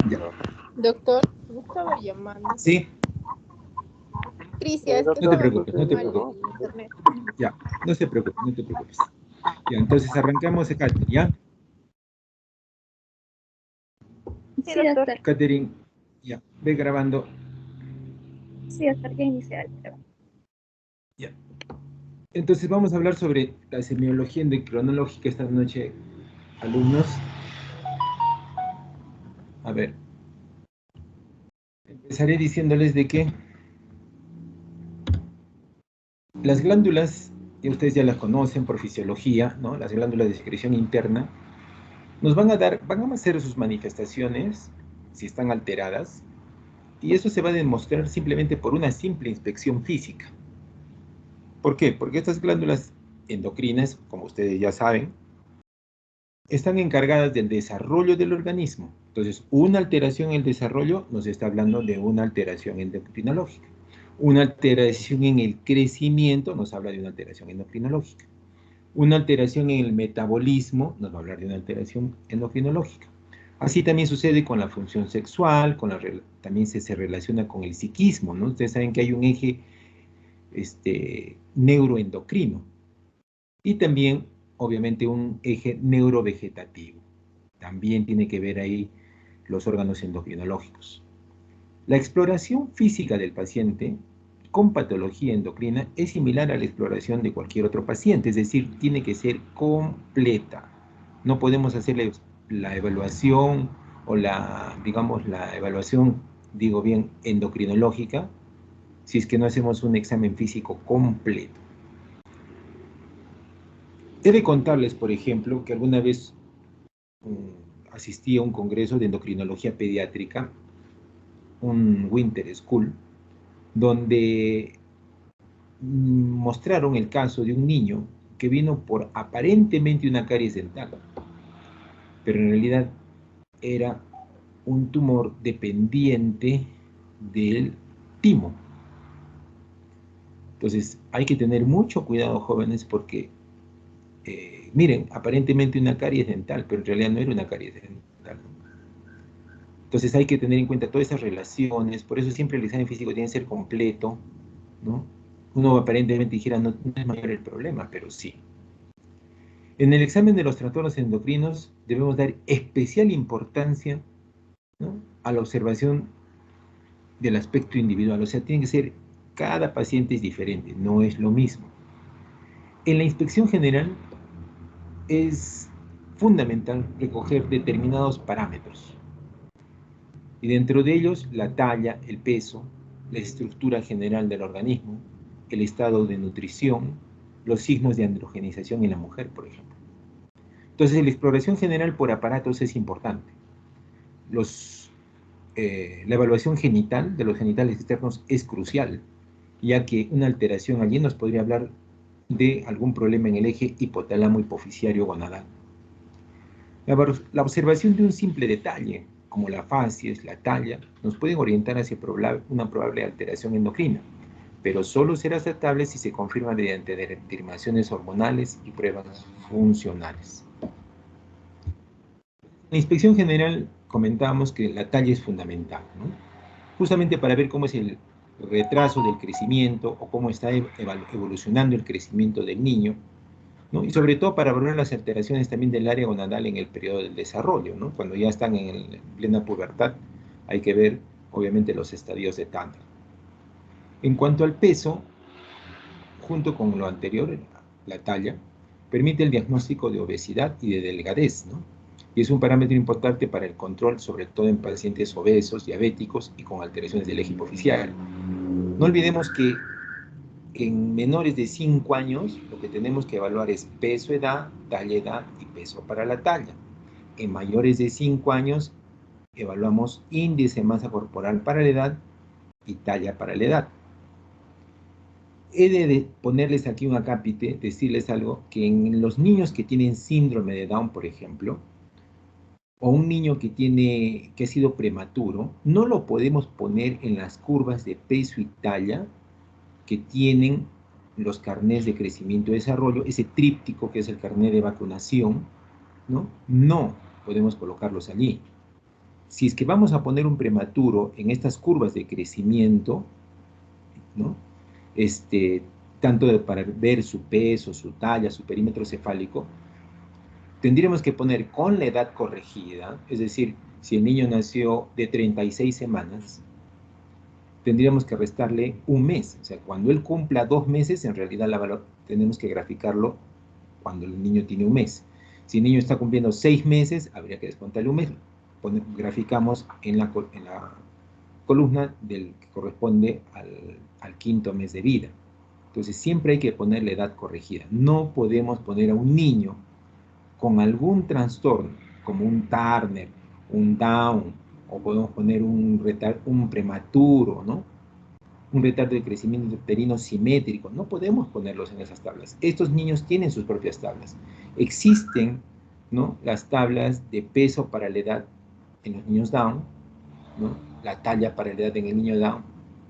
Ya. Doctor, me estaba llamando. Sí, Tricia, es que no te estaba preocupes, no te mal preocupes. el internet. Ya, no se preocupe, no te preocupes. Ya, entonces arrancamos, Catherine, ¿ya? Sí, doctor. Catherine, ya, ve grabando. Sí, doctor, ya iniciar el trabajo. Ya. Entonces vamos a hablar sobre la semiología endocrinológica esta noche, alumnos. A ver, empezaré diciéndoles de que las glándulas, que ustedes ya las conocen por fisiología, ¿no? Las glándulas de secreción interna, nos van a hacer sus manifestaciones, si están alteradas, y eso se va a demostrar simplemente por una simple inspección física. ¿Por qué? Porque estas glándulas endocrinas, como ustedes ya saben, están encargadas del desarrollo del organismo. Entonces, una alteración en el desarrollo nos está hablando de una alteración endocrinológica. Una alteración en el crecimiento nos habla de una alteración endocrinológica. Una alteración en el metabolismo nos va a hablar de una alteración endocrinológica. Así también sucede con la función sexual, también se relaciona con el psiquismo, ¿no? Ustedes saben que hay un eje neuroendocrino y también, obviamente, un eje neurovegetativo. También tiene que ver ahí los órganos endocrinológicos. La exploración física del paciente con patología endocrina es similar a la exploración de cualquier otro paciente, es decir, tiene que ser completa. No podemos hacer la evaluación o digamos, la evaluación, digo bien, endocrinológica, si es que no hacemos un examen físico completo. He de contarles, por ejemplo, que alguna vez asistí a un congreso de endocrinología pediátrica, un Winter School, donde mostraron el caso de un niño que vino por aparentemente una caries dental, pero en realidad era un tumor dependiente del timo. Entonces hay que tener mucho cuidado, jóvenes, porque miren, aparentemente una caries dental, pero en realidad no era una caries dental. Entonces hay que tener en cuenta todas esas relaciones, por eso siempre el examen físico tiene que ser completo, ¿no? Uno aparentemente dijera, no, no es mayor el problema, pero sí. En el examen de los trastornos endocrinos debemos dar especial importancia, ¿no?, a la observación del aspecto individual, o sea, tiene que ser, cada paciente es diferente, no es lo mismo. En la inspección general es fundamental recoger determinados parámetros, y dentro de ellos la talla, el peso, la estructura general del organismo, el estado de nutrición, los signos de androgenización en la mujer, por ejemplo. Entonces, la exploración general por aparatos es importante. La evaluación genital de los genitales externos es crucial, ya que una alteración allí nos podría hablar de algún problema en el eje hipotálamo hipoficiario gonadal. La observación de un simple detalle, como la facies, la talla, nos pueden orientar hacia una probable alteración endocrina, pero solo será aceptable si se confirma mediante determinaciones hormonales y pruebas funcionales. En la inspección general comentábamos que la talla es fundamental, ¿no?, justamente para ver cómo es el retraso del crecimiento o cómo está evolucionando el crecimiento del niño, ¿no?, y sobre todo para evaluar las alteraciones también del área gonadal en el periodo del desarrollo, ¿no?, cuando ya están en plena pubertad, hay que ver obviamente los estadios de Tanner. En cuanto al peso, junto con lo anterior, la talla, permite el diagnóstico de obesidad y de delgadez, ¿no?, y es un parámetro importante para el control, sobre todo en pacientes obesos, diabéticos y con alteraciones del eje hipofisiario. No olvidemos que en menores de 5 años lo que tenemos que evaluar es peso, edad, talla, edad y peso para la talla. En mayores de 5 años evaluamos índice de masa corporal para la edad y talla para la edad. He de ponerles aquí un acápite, decirles algo, que en los niños que tienen síndrome de Down, por ejemplo, o un niño que ha sido prematuro, no lo podemos poner en las curvas de peso y talla que tienen los carnés de crecimiento y desarrollo, ese tríptico que es el carné de vacunación, ¿no? No podemos colocarlos allí. si es que vamos a poner un prematuro en estas curvas de crecimiento, ¿no? Tanto para ver su peso, su talla, su perímetro cefálico, tendríamos que poner con la edad corregida, es decir, si el niño nació de 36 semanas, tendríamos que restarle un mes. O sea, cuando él cumpla 2 meses, en realidad tenemos que graficarlo cuando el niño tiene un mes. Si el niño está cumpliendo 6 meses, habría que descontarle un mes. Graficamos en la columna del que corresponde al quinto mes de vida. Entonces, siempre hay que poner la edad corregida. No podemos poner a un niño con algún trastorno, como un Turner, un Down, o podemos poner un prematuro, ¿no? Un retardo de crecimiento uterino simétrico. No podemos ponerlos en esas tablas. Estos niños tienen sus propias tablas. Existen, ¿no?, las tablas de peso para la edad en los niños Down, ¿no?, la talla para la edad en el niño Down.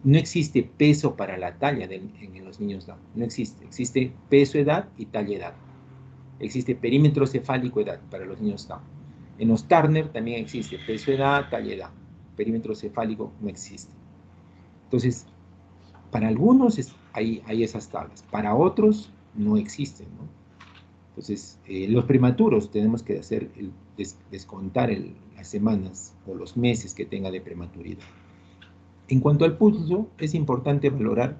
No existe peso para la talla en los niños Down. No existe. Existe peso edad y talla edad. Existe perímetro cefálico edad para los niños Down. En los Turner también existe peso edad, talla edad. Perímetro cefálico no existe. Entonces, para algunos hay esas tablas, para otros no existen, ¿no? Entonces, los prematuros tenemos que descontar las semanas o los meses que tenga de prematuridad. En cuanto al pulso, es importante valorar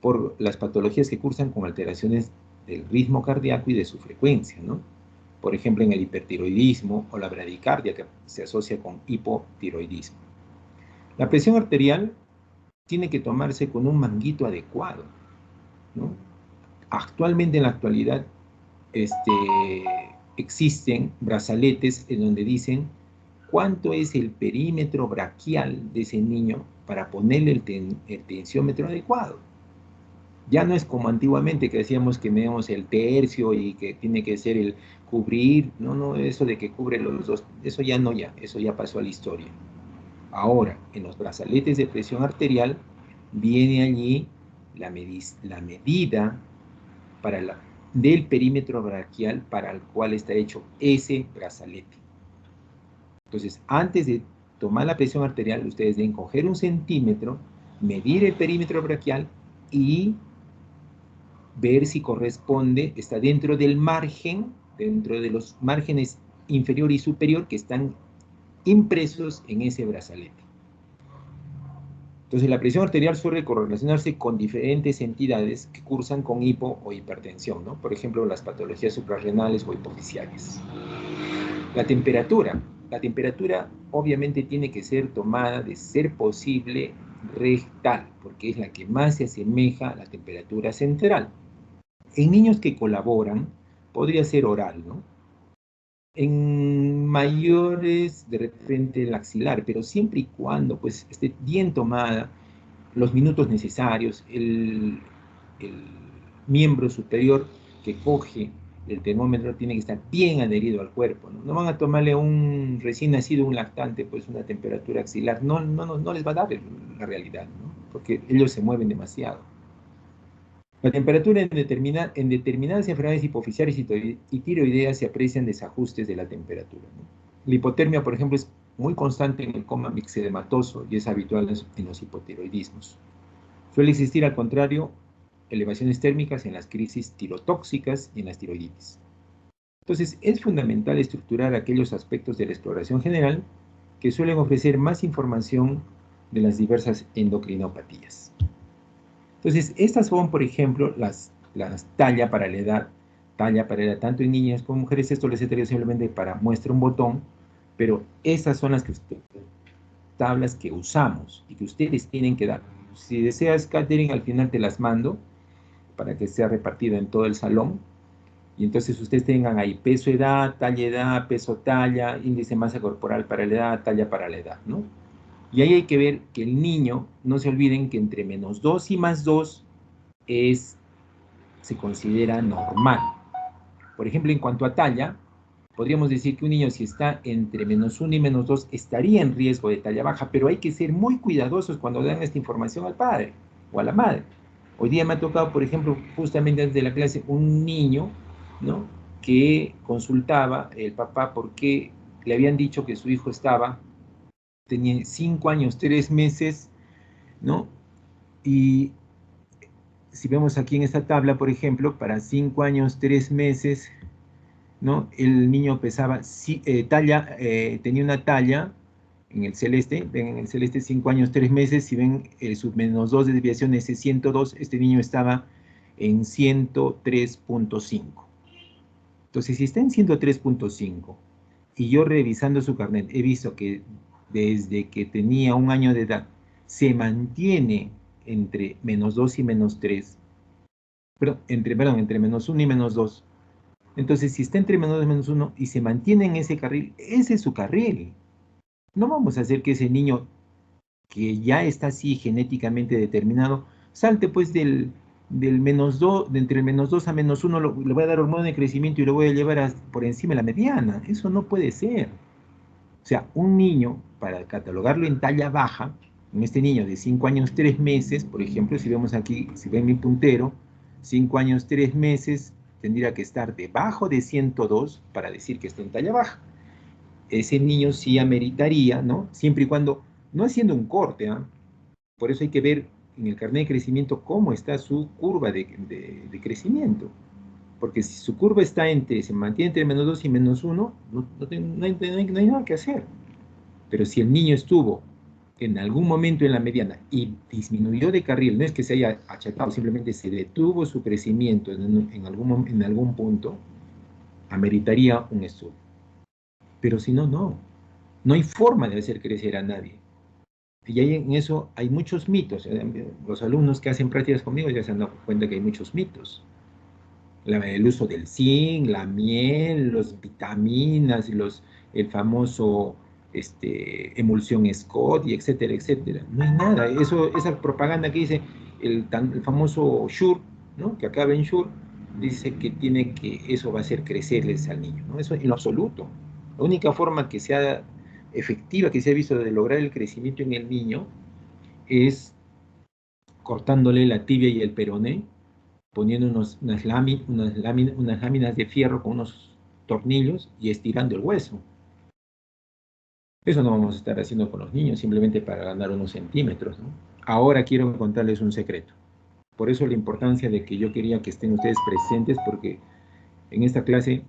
por las patologías que cursan con alteraciones del ritmo cardíaco y de su frecuencia, ¿no? Por ejemplo, en el hipertiroidismo o la bradicardia, que se asocia con hipotiroidismo. La presión arterial tiene que tomarse con un manguito adecuado, ¿no? Actualmente, en la actualidad, existen brazaletes en donde dicen cuánto es el perímetro braquial de ese niño para ponerle el tensiómetro adecuado. Ya no es como antiguamente que decíamos que medíamos el tercio y que tiene que ser el cubrir, no, eso de que cubre los dos, eso ya pasó a la historia. Ahora, en los brazaletes de presión arterial, viene allí la medida del perímetro braquial para el cual está hecho ese brazalete. Entonces, antes de tomar la presión arterial, ustedes deben coger 1 centímetro, medir el perímetro braquial y ver si corresponde, está dentro del margen, dentro de los márgenes inferior y superior que están impresos en ese brazalete. Entonces, la presión arterial suele correlacionarse con diferentes entidades que cursan con hipo o hipertensión, ¿no? Por ejemplo, las patologías suprarrenales o hipoficiales. La temperatura obviamente tiene que ser tomada, de ser posible, rectal, porque es la que más se asemeja a la temperatura central. En niños que colaboran, podría ser oral, ¿no? En mayores, de repente, el axilar, pero siempre y cuando pues, esté bien tomada, los minutos necesarios, el miembro superior que coge el termómetro tiene que estar bien adherido al cuerpo, ¿no? No van a tomarle a un recién nacido, un lactante, pues una temperatura axilar, no les va a dar la realidad, ¿no? Porque ellos se mueven demasiado. La temperatura en determinadas enfermedades hipoficiales y tiroideas se aprecian desajustes de la temperatura, ¿no? La hipotermia, por ejemplo, es muy constante en el coma mixedematoso y es habitual en los hipotiroidismos. Suele existir, al contrario, elevaciones térmicas en las crisis tirotóxicas y en las tiroiditis. Entonces, es fundamental estructurar aquellos aspectos de la exploración general que suelen ofrecer más información de las diversas endocrinopatías. Entonces, estas son, por ejemplo, las talla para la edad, tanto en niñas como en mujeres. Esto les he traído simplemente para muestra un botón, pero estas son las tablas que usamos y que ustedes tienen que dar. Si deseas, Catherine, al final te las mando para que sea repartido en todo el salón. Y entonces ustedes tengan ahí peso edad, peso talla, índice de masa corporal para la edad, talla para la edad, ¿no? Y ahí hay que ver que el niño, no se olviden que entre -2 y +2 se considera normal. Por ejemplo, en cuanto a talla, podríamos decir que un niño, si está entre -1 y -2, estaría en riesgo de talla baja, pero hay que ser muy cuidadosos cuando dan esta información al padre o a la madre. Hoy día me ha tocado, por ejemplo, justamente antes de la clase, un niño, ¿no?, que consultaba el papá porque le habían dicho que su hijo estaba tenía 5 años, 3 meses, ¿no? Y si vemos aquí en esta tabla, por ejemplo, para 5 años, 3 meses, ¿no? El niño pesaba, tenía una talla en el celeste, ven en el celeste 5 años, 3 meses, si ven el sub menos 2 de desviación es 102, este niño estaba en 103.5. Entonces, si está en 103.5 y yo revisando su carnet he visto que desde que tenía 1 año de edad se mantiene entre menos 2 y menos 3, entre menos 1 y menos 2. Entonces, si está entre menos 2 y menos 1 y se mantiene en ese carril, ese es su carril. No vamos a hacer que ese niño que ya está así genéticamente determinado salte pues del menos 2, de entre el menos 2 a menos 1, le voy a dar hormona de crecimiento y lo voy a llevar por encima de la mediana. Eso no puede ser. O sea, un niño, para catalogarlo en talla baja, en este niño de 5 años 3 meses, por ejemplo, si vemos aquí, si ven mi puntero, 5 años 3 meses, tendría que estar debajo de 102 para decir que está en talla baja. Ese niño sí ameritaría, ¿no? Siempre y cuando, no haciendo un corte, ¿ah? Por eso hay que ver en el carnet de crecimiento cómo está su curva de crecimiento. Porque si su curva se mantiene entre menos 2 y menos 1, no hay nada que hacer. Pero si el niño estuvo en algún momento en la mediana y disminuyó de carril, no es que se haya achatado, simplemente se detuvo su crecimiento en algún punto, ameritaría un estudio. Pero si no, no. No hay forma de hacer crecer a nadie. Y en eso hay muchos mitos. Los alumnos que hacen prácticas conmigo ya se han dado cuenta que hay muchos mitos. El uso del zinc, la miel, las vitaminas, el famoso emulsión Scott, y etcétera, etcétera. No hay nada. Esa propaganda que dice el famoso Shure, ¿no? Que acaba en Shure, dice que eso va a hacer crecerles al niño, ¿no? Eso en lo absoluto. La única forma que sea efectiva, que se ha visto de lograr el crecimiento en el niño, es cortándole la tibia y el peroné, poniendo unas láminas de fierro con unos tornillos y estirando el hueso. Eso no vamos a estar haciendo con los niños simplemente para ganar unos centímetros, ¿no? Ahora quiero contarles un secreto. Por eso la importancia de que yo quería que estén ustedes presentes, porque en esta clase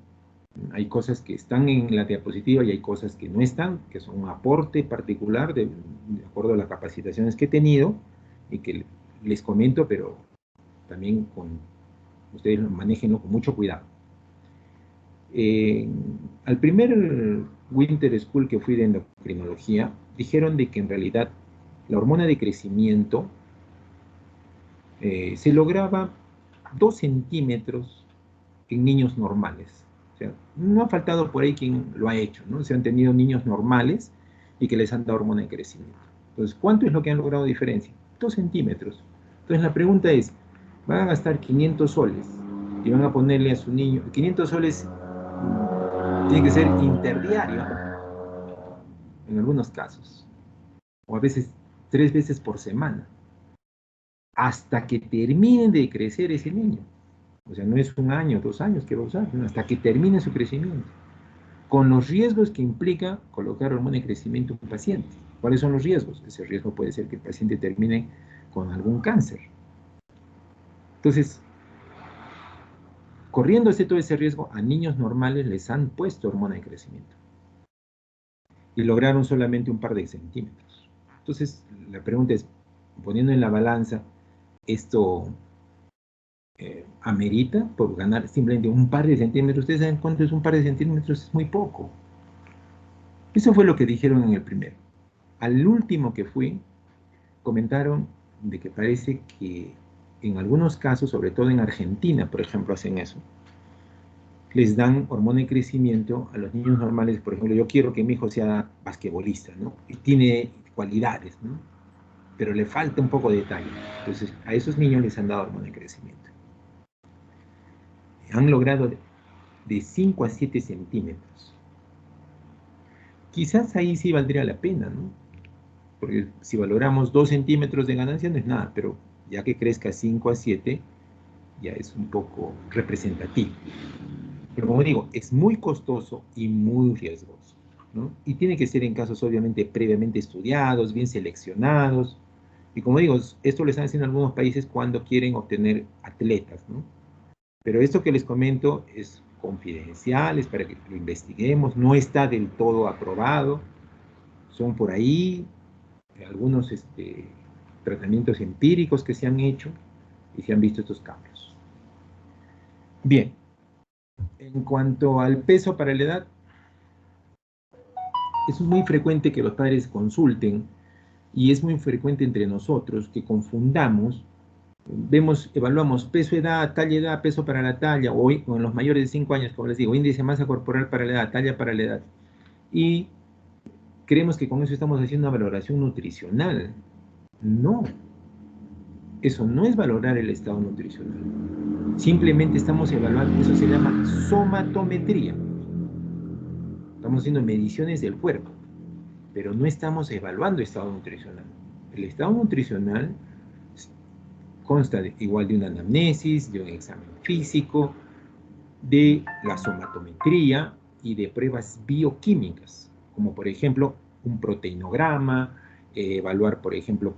hay cosas que están en la diapositiva y hay cosas que no están, que son un aporte particular de acuerdo a las capacitaciones que he tenido y que les comento, pero también ustedes manéjenlo con mucho cuidado. Al primer Winter School que fui de endocrinología, dijeron de que en realidad la hormona de crecimiento se lograba 2 centímetros en niños normales. O sea, no ha faltado por ahí quien lo ha hecho, ¿no? Se han tenido niños normales y que les han dado hormona de crecimiento. Entonces, ¿cuánto es lo que han logrado diferencia? 2 centímetros. Entonces, la pregunta es, van a gastar 500 soles y van a ponerle a su niño, 500 soles tiene que ser interdiario, en algunos casos, o a veces 3 veces por semana, hasta que termine de crecer ese niño. O sea, no es 1 año, 2 años que va a usar, no, hasta que termine su crecimiento, con los riesgos que implica colocar hormona de crecimiento en un paciente. ¿Cuáles son los riesgos? Ese riesgo puede ser que el paciente termine con algún cáncer. Entonces, corriéndose todo ese riesgo, a niños normales les han puesto hormona de crecimiento y lograron solamente un par de centímetros. Entonces, la pregunta es, poniendo en la balanza, ¿esto amerita por ganar simplemente un par de centímetros? Ustedes saben cuánto es un par de centímetros, es muy poco. Eso fue lo que dijeron en el primero. Al último que fui, comentaron de que parece que en algunos casos, sobre todo en Argentina, por ejemplo, hacen eso. Les dan hormona de crecimiento a los niños normales. Por ejemplo, yo quiero que mi hijo sea basquetbolista, ¿no? Y tiene cualidades, ¿no? Pero le falta un poco de detalle. Entonces, a esos niños les han dado hormona de crecimiento. Han logrado de 5 a 7 centímetros. Quizás ahí sí valdría la pena, ¿no? Porque si valoramos 2 centímetros de ganancia no es nada, pero ya que crezca 5 a 7, ya es un poco representativo. Pero como digo, es muy costoso y muy riesgoso. ¿no? Y tiene que ser en casos obviamente previamente estudiados, bien seleccionados. Y como digo, esto lo están haciendo algunos países cuando quieren obtener atletas, ¿no? Pero esto que les comento es confidencial, es para que lo investiguemos, no está del todo aprobado, son por ahí algunos tratamientos empíricos que se han hecho y se han visto estos cambios. Bien, en cuanto al peso para la edad, es muy frecuente que los padres consulten y es muy frecuente entre nosotros que confundamos, evaluamos peso, edad, talla, peso para la talla, o en los mayores de 5 años, como les digo, índice de masa corporal para la edad, talla para la edad. Y creemos que con eso estamos haciendo una valoración nutricional. No, eso no es valorar el estado nutricional. Simplemente estamos evaluando, eso se llama somatometría. Estamos haciendo mediciones del cuerpo, pero no estamos evaluando estado nutricional. El estado nutricional consta igual de una anamnesis, de un examen físico, de la somatometría y de pruebas bioquímicas, como por ejemplo un proteinograma, evaluar por ejemplo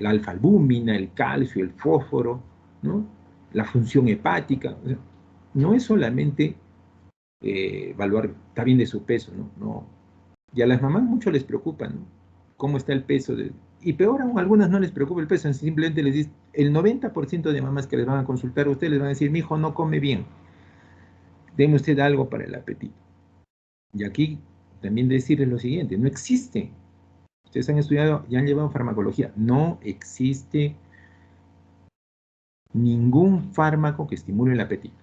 la alfa-albúmina, el calcio, el fósforo, ¿no? La función hepática. O sea, no es solamente evaluar, está bien de su peso, ¿no? No. Y a las mamás mucho les preocupa, ¿no? Cómo está el peso. Y peor aún, a algunas no les preocupa el peso, simplemente les dice, el 90% de mamás que les van a consultar, ustedes les van a decir, mi hijo no come bien, deme usted algo para el apetito. Y aquí también decirles lo siguiente, no existe. Ustedes han estudiado y han llevado farmacología. No existe ningún fármaco que estimule el apetito.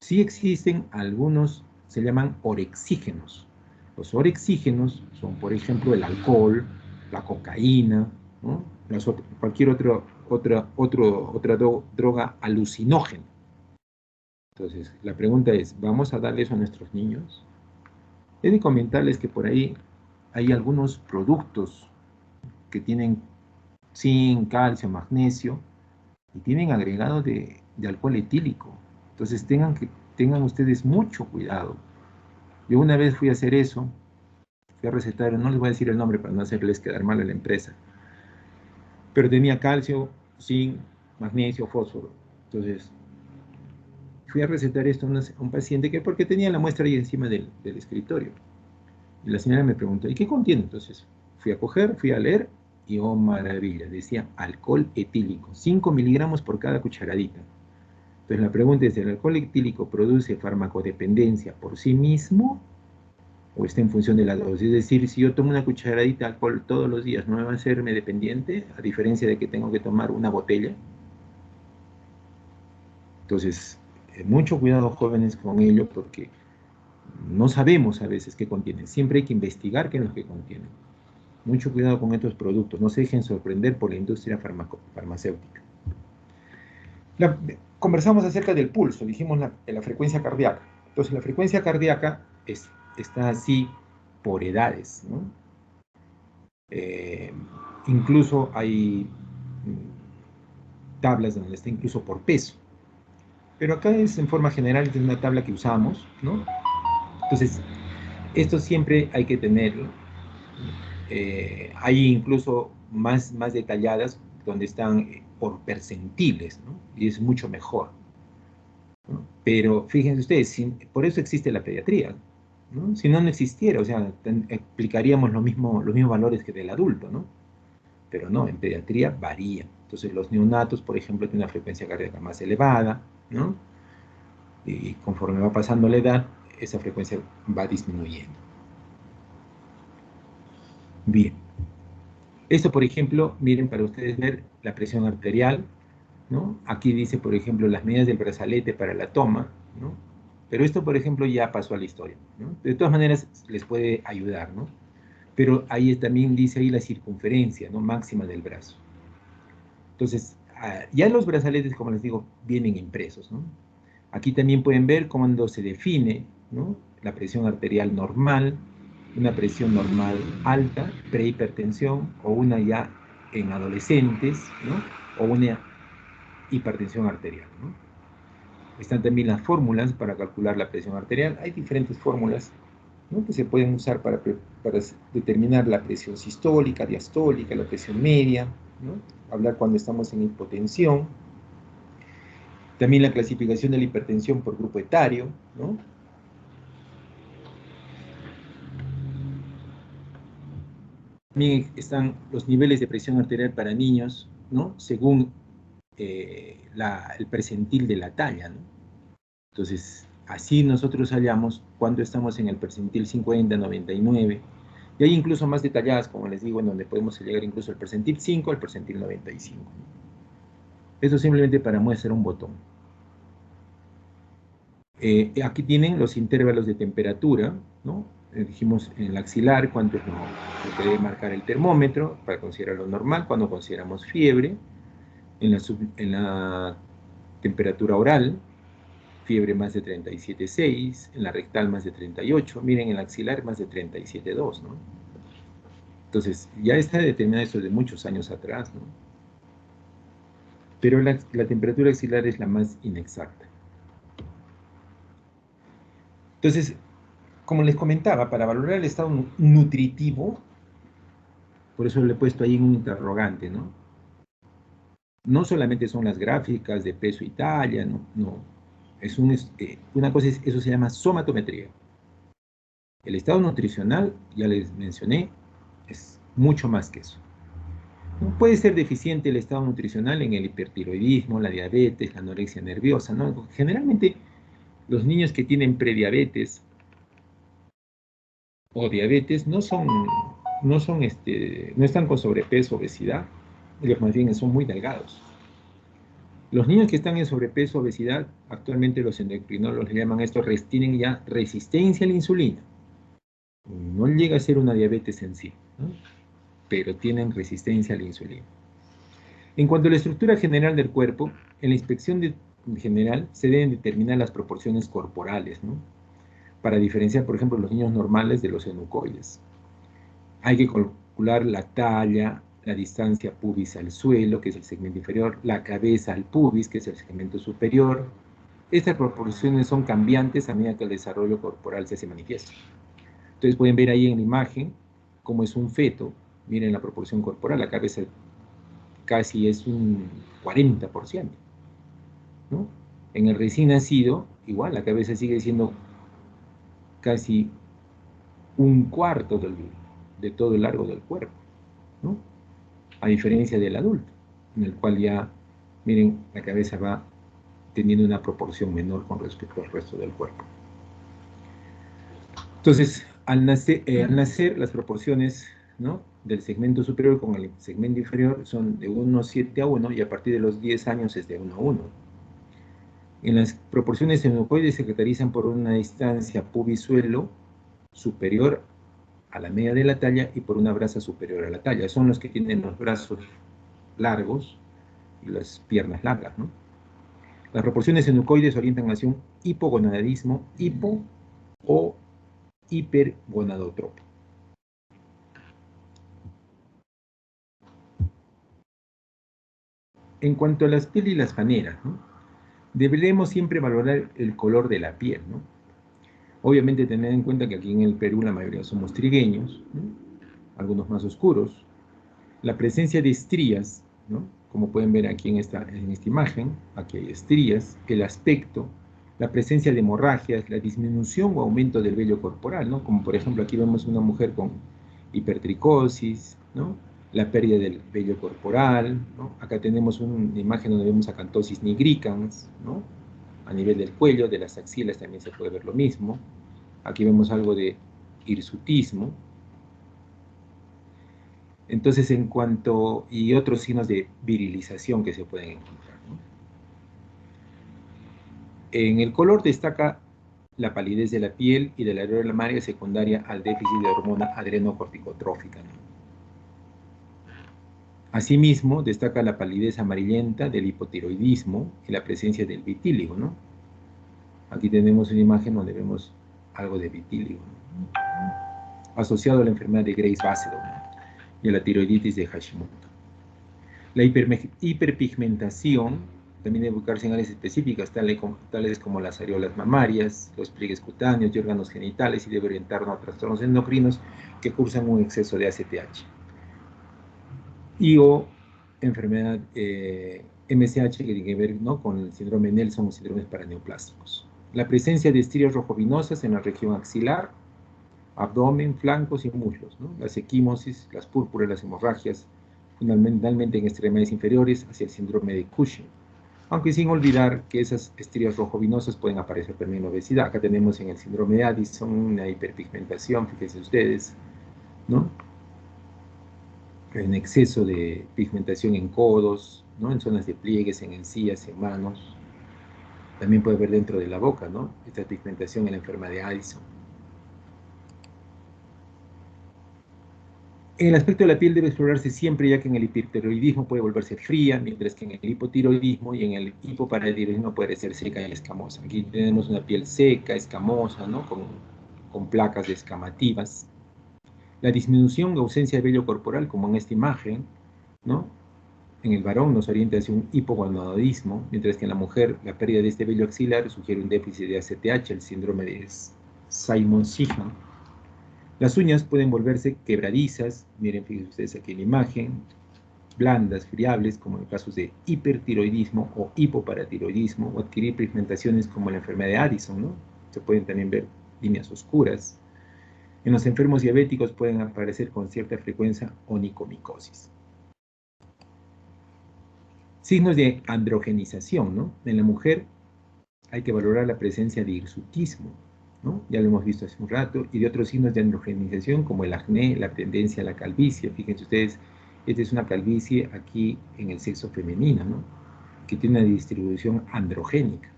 Sí existen algunos, se llaman orexígenos. Los orexígenos son, por ejemplo, el alcohol, la cocaína, ¿no? Cualquier otra droga alucinógena. Entonces, la pregunta es, ¿vamos a darle eso a nuestros niños? He de comentarles que por ahí hay algunos productos que tienen zinc, calcio, magnesio y tienen agregados de alcohol etílico. Entonces tengan ustedes mucho cuidado. Yo una vez fui a hacer eso, fui a recetar, no les voy a decir el nombre para no hacerles quedar mal a la empresa, pero tenía calcio, zinc, magnesio, fósforo. Entonces fui a recetar esto a un paciente que porque tenía la muestra ahí encima del escritorio. Y la señora me preguntó, ¿y qué contiene? Entonces fui a leer, y oh maravilla, decía alcohol etílico, 5 miligramos por cada cucharadita. Entonces la pregunta es, ¿el alcohol etílico produce farmacodependencia por sí mismo o está en función de la dosis? Es decir, si yo tomo una cucharadita de alcohol todos los días, ¿no me va a hacerme dependiente? A diferencia de que tengo que tomar una botella. Entonces, mucho cuidado jóvenes con ello porque no sabemos a veces qué contienen. Siempre hay que investigar qué es lo que contienen. Mucho cuidado con estos productos. No se dejen sorprender por la industria farmacéutica. Conversamos acerca del pulso. Dijimos la frecuencia cardíaca. Entonces, la frecuencia cardíaca está así por edades, ¿no? Incluso hay tablas donde está incluso por peso. Pero acá es en forma general, es una tabla que usamos, ¿no? Entonces, esto siempre hay que tenerlo. Hay incluso más detalladas donde están por percentiles, ¿no? Y es mucho mejor, ¿no? Pero fíjense ustedes, por eso existe la pediatría, ¿no? Si no, no existiera, o sea, aplicaríamos los mismos valores que del adulto, ¿no? Pero no, en pediatría varía. Entonces los neonatos, por ejemplo, tienen una frecuencia cardíaca más elevada, ¿no? Y conforme va pasando la edad, esa frecuencia va disminuyendo. Bien. Esto, por ejemplo, miren, para ustedes ver la presión arterial, ¿no? Aquí dice, por ejemplo, las medidas del brazalete para la toma, ¿no? Pero esto, por ejemplo, ya pasó a la historia, ¿no? De todas maneras, les puede ayudar, ¿no? Pero ahí también dice ahí la circunferencia, ¿no? Máxima del brazo. Entonces, ya los brazaletes, como les digo, vienen impresos, ¿no? Aquí también pueden ver cuando se define, ¿no? La presión arterial normal, una presión normal alta, prehipertensión, o una ya en adolescentes, ¿no? O una hipertensión arterial, ¿no? Están también las fórmulas para calcular la presión arterial. Hay diferentes fórmulas ¿no? Que se pueden usar para determinar la presión sistólica, diastólica, la presión media, ¿no? Hablar cuando estamos en hipotensión. También la clasificación de la hipertensión por grupo etario, ¿no? También están los niveles de presión arterial para niños, ¿no? Según el percentil de la talla, ¿no? Entonces, así nosotros hallamos cuando estamos en el percentil 50, 99, y hay incluso más detalladas, como les digo, en donde podemos llegar incluso al percentil 5, al percentil 95. Eso simplemente para muestra un botón. Aquí tienen los intervalos de temperatura, ¿no? Dijimos en el axilar cuánto es lo que debe marcar el termómetro para considerarlo normal, cuando consideramos fiebre, en la temperatura oral, fiebre más de 37,6, en la rectal más de 38, miren en el axilar más de 37,2, ¿no? Entonces, ya está determinado esto de muchos años atrás, ¿no? Pero la temperatura axilar es la más inexacta. Entonces, como les comentaba, para valorar el estado nutritivo, por eso le he puesto ahí un interrogante, ¿no? No solamente son las gráficas de peso y talla, no, no. Una cosa es, eso se llama somatometría. El estado nutricional, ya les mencioné, es mucho más que eso. ¿No? Puede ser deficiente el estado nutricional en el hipertiroidismo, la diabetes, la anorexia nerviosa, ¿no? Generalmente los niños que tienen prediabetes o diabetes no están con sobrepeso, obesidad, ellos más bien son muy delgados. Los niños que están en sobrepeso, obesidad, actualmente los endocrinólogos le llaman esto, tienen ya resistencia a la insulina. No llega a ser una diabetes en sí, ¿no? Pero tienen resistencia a la insulina. En cuanto a la estructura general del cuerpo, en la inspección general se deben determinar las proporciones corporales, ¿no? Para diferenciar, por ejemplo, los niños normales de los enucoides. Hay que calcular la talla, la distancia pubis al suelo, que es el segmento inferior, la cabeza al pubis, que es el segmento superior. Estas proporciones son cambiantes a medida que el desarrollo corporal se hace manifiesto. Entonces pueden ver ahí en la imagen cómo es un feto. Miren la proporción corporal, la cabeza casi es un 40%, ¿no? En el recién nacido, igual, la cabeza sigue siendo casi un cuarto de todo el largo del cuerpo, ¿no? A diferencia del adulto, en el cual ya, miren, la cabeza va teniendo una proporción menor con respecto al resto del cuerpo. Entonces, al nacer las proporciones, ¿no?, del segmento superior con el segmento inferior son de 1,7 a 1, y a partir de los 10 años es de 1 a 1. En las proporciones enucoides se caracterizan por una distancia pubis-suelo superior a la media de la talla y por una brasa superior a la talla. Son los que tienen los brazos largos y las piernas largas, ¿no? Las proporciones enucoides orientan hacia un hipogonadismo, hipo o hipergonadotropo. En cuanto a las pieles y las faneras, ¿no?, deberemos siempre valorar el color de la piel, ¿no? Obviamente tener en cuenta que aquí en el Perú la mayoría somos trigueños, ¿no?, algunos más oscuros. La presencia de estrías, ¿no?, como pueden ver aquí en esta imagen, aquí hay estrías, el aspecto, la presencia de hemorragias, la disminución o aumento del vello corporal, ¿no?, como por ejemplo aquí vemos una mujer con hipertricosis, ¿no?, la pérdida del vello corporal, ¿no? Acá tenemos una imagen donde vemos acantosis nigricans, ¿no?, a nivel del cuello, de las axilas también se puede ver lo mismo. Aquí vemos algo de hirsutismo. Entonces, y otros signos de virilización que se pueden encontrar, ¿no? En el color destaca la palidez de la piel y de la areola maria secundaria al déficit de hormona adrenocorticotrófica, ¿no? Asimismo, destaca la palidez amarillenta del hipotiroidismo y la presencia del vitíligo, ¿no? Aquí tenemos una imagen donde vemos algo de vitíligo, ¿no?, asociado a la enfermedad de Graves-Basedow, ¿no?, y a la tiroiditis de Hashimoto. La hiperpigmentación También debe buscar señales específicas, tales como las areolas mamarias, los pliegues cutáneos y órganos genitales, y debe orientarnos a trastornos endocrinos que cursan un exceso de ACTH. Y o enfermedad MSH, que tiene que ver, ¿no?, con el síndrome de Nelson o síndromes paraneoplásticos. La presencia de estrías rojovinosas en la región axilar, abdomen, flancos y muslos, ¿no? Las equimosis, las púrpuras, las hemorragias, fundamentalmente en extremidades inferiores, hacia el síndrome de Cushing. Aunque sin olvidar que esas estrías rojovinosas pueden aparecer también en obesidad. Acá tenemos en el síndrome de Addison una hiperpigmentación, fíjense ustedes, ¿no?, en exceso de pigmentación en codos, ¿no?, en zonas de pliegues, en encías, en manos. También puede haber dentro de la boca, ¿no?, esta pigmentación en la enfermedad de Addison. El aspecto de la piel debe explorarse siempre, ya que en el hipertiroidismo puede volverse fría, mientras que en el hipotiroidismo y en el hipoparatiroidismo puede ser seca y escamosa. Aquí tenemos una piel seca, escamosa, ¿no?, con placas descamativas. La disminución o ausencia de vello corporal, como en esta imagen, ¿no?, en el varón nos orienta hacia un hipogonadismo, mientras que en la mujer la pérdida de este vello axilar sugiere un déficit de ACTH, el síndrome de Simon-Sigman. Las uñas pueden volverse quebradizas, miren, fíjense ustedes aquí en la imagen, blandas, friables, como en casos de hipertiroidismo o hipoparatiroidismo, o adquirir pigmentaciones como la enfermedad de Addison, ¿no? Se pueden también ver líneas oscuras. En los enfermos diabéticos pueden aparecer con cierta frecuencia onicomicosis. Signos de androgenización, ¿no? En la mujer hay que valorar la presencia de hirsutismo, ¿no? Ya lo hemos visto hace un rato, y de otros signos de androgenización como el acné, la tendencia a la calvicie. Fíjense ustedes, esta es una calvicie aquí en el sexo femenino, ¿no?, que tiene una distribución androgénica.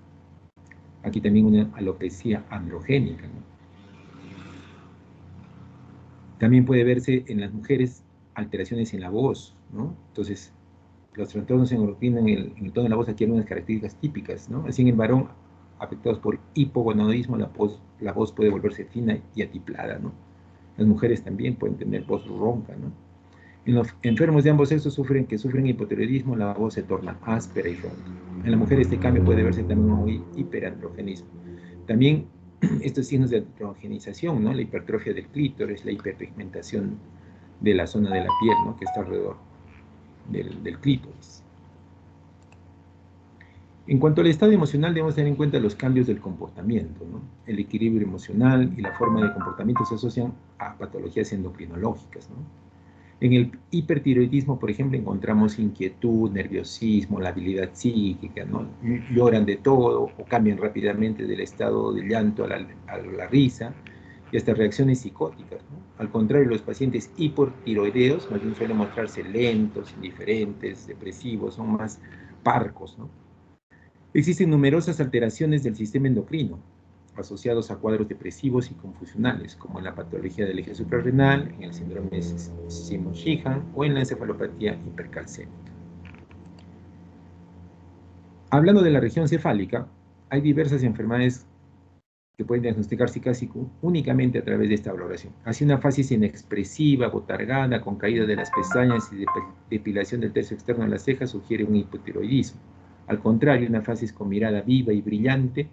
Aquí también una alopecia androgénica, ¿no? También puede verse en las mujeres alteraciones en la voz, ¿no? Entonces, los trastornos endocrinos en el tono de la voz adquieren unas características típicas, ¿no? Así en el varón, afectados por hipogonadismo, la voz puede volverse fina y atiplada, ¿no? Las mujeres también pueden tener voz ronca, ¿no? En los enfermos de ambos sexos que sufren hipotiroidismo, la voz se torna áspera y ronca. En la mujer este cambio puede verse también como hiperandrogenismo. También estos signos de androgenización, ¿no?, la hipertrofia del clítoris, la hiperpigmentación de la zona de la piel, ¿no?, que está alrededor del clítoris. En cuanto al estado emocional, debemos tener en cuenta los cambios del comportamiento, ¿no? El equilibrio emocional y la forma de comportamiento se asocian a patologías endocrinológicas, ¿no? En el hipertiroidismo, por ejemplo, encontramos inquietud, nerviosismo, la habilidad psíquica, ¿no? Lloran de todo o cambian rápidamente del estado de llanto a la risa, y hasta reacciones psicóticas, ¿no? Al contrario, los pacientes hipotiroideos más bien suelen mostrarse lentos, indiferentes, depresivos, son más parcos, ¿no? Existen numerosas alteraciones del sistema endocrino asociados a cuadros depresivos y confusionales, como en la patología del eje suprarrenal, en el síndrome de Simon-Gihan o en la encefalopatía hipercalcémica. Hablando de la región cefálica, hay diversas enfermedades que pueden diagnosticarse casi únicamente a través de esta valoración. Así, una facies inexpresiva, botargada, con caída de las pestañas y depilación del tercio externo de las cejas sugiere un hipotiroidismo. Al contrario, una facies con mirada viva y brillante,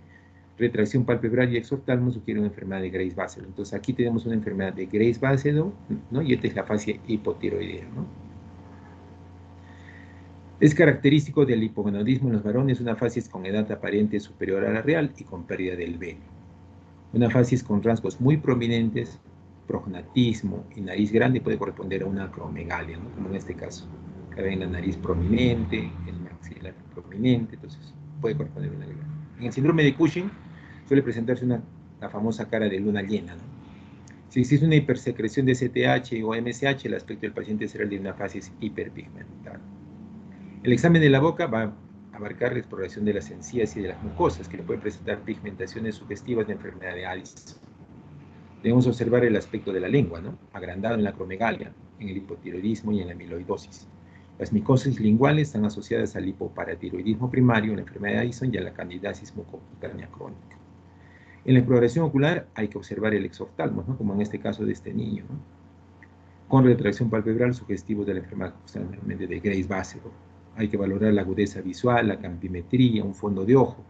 retracción palpebral y exoftalmo sugiere una enfermedad de Graves-Basedow. Entonces aquí tenemos una enfermedad de Graves-Basedow, ¿no?, y esta es la facie hipotiroidea, ¿no? Es característico del hipogonadismo en los varones una facies con edad aparente superior a la real y con pérdida del vello. Una facies con rasgos muy prominentes, prognatismo y nariz grande puede corresponder a una acromegalia, ¿no?, como en este caso. Acá ven la nariz prominente, el maxilar prominente, entonces puede corresponder a una grande. En el síndrome de Cushing suele presentarse la famosa cara de luna llena, ¿no? Si existe una hipersecreción de CTH o MSH, el aspecto del paciente será el de una facies hiperpigmentada. El examen de la boca va a abarcar la exploración de las encías y de las mucosas, que pueden presentar pigmentaciones sugestivas de enfermedad de Addison. Debemos observar el aspecto de la lengua, ¿no?, agrandado en la acromegalia, en el hipotiroidismo y en la amiloidosis. Las micosis linguales están asociadas al hipoparatiroidismo primario, en la enfermedad de Addison y a la candidiasis mucocutánea crónica. En la exploración ocular hay que observar el exoftalmo, ¿no?, como en este caso de este niño, ¿no?, con retracción palpebral sugestivo de la enfermedad justamente de Graves-Basedow. Hay que valorar la agudeza visual, la campimetría, un fondo de ojo,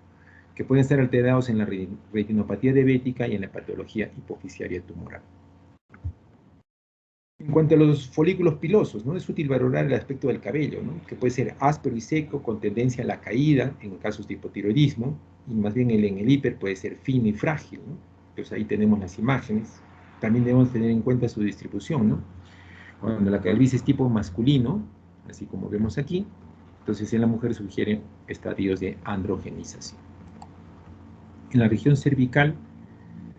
que pueden estar alterados en la retinopatía diabética y en la patología hipofisiaria tumoral. En cuanto a los folículos pilosos, ¿no? Es útil valorar el aspecto del cabello, ¿no? Que puede ser áspero y seco, con tendencia a la caída, en casos de hipotiroidismo, y más bien en el hiper puede ser fino y frágil, ¿no? Entonces ahí tenemos las imágenes. También debemos tener en cuenta su distribución, ¿no? Cuando la calvicie es tipo masculino, así como vemos aquí, entonces en la mujer sugiere estadios de androgenización. En la región cervical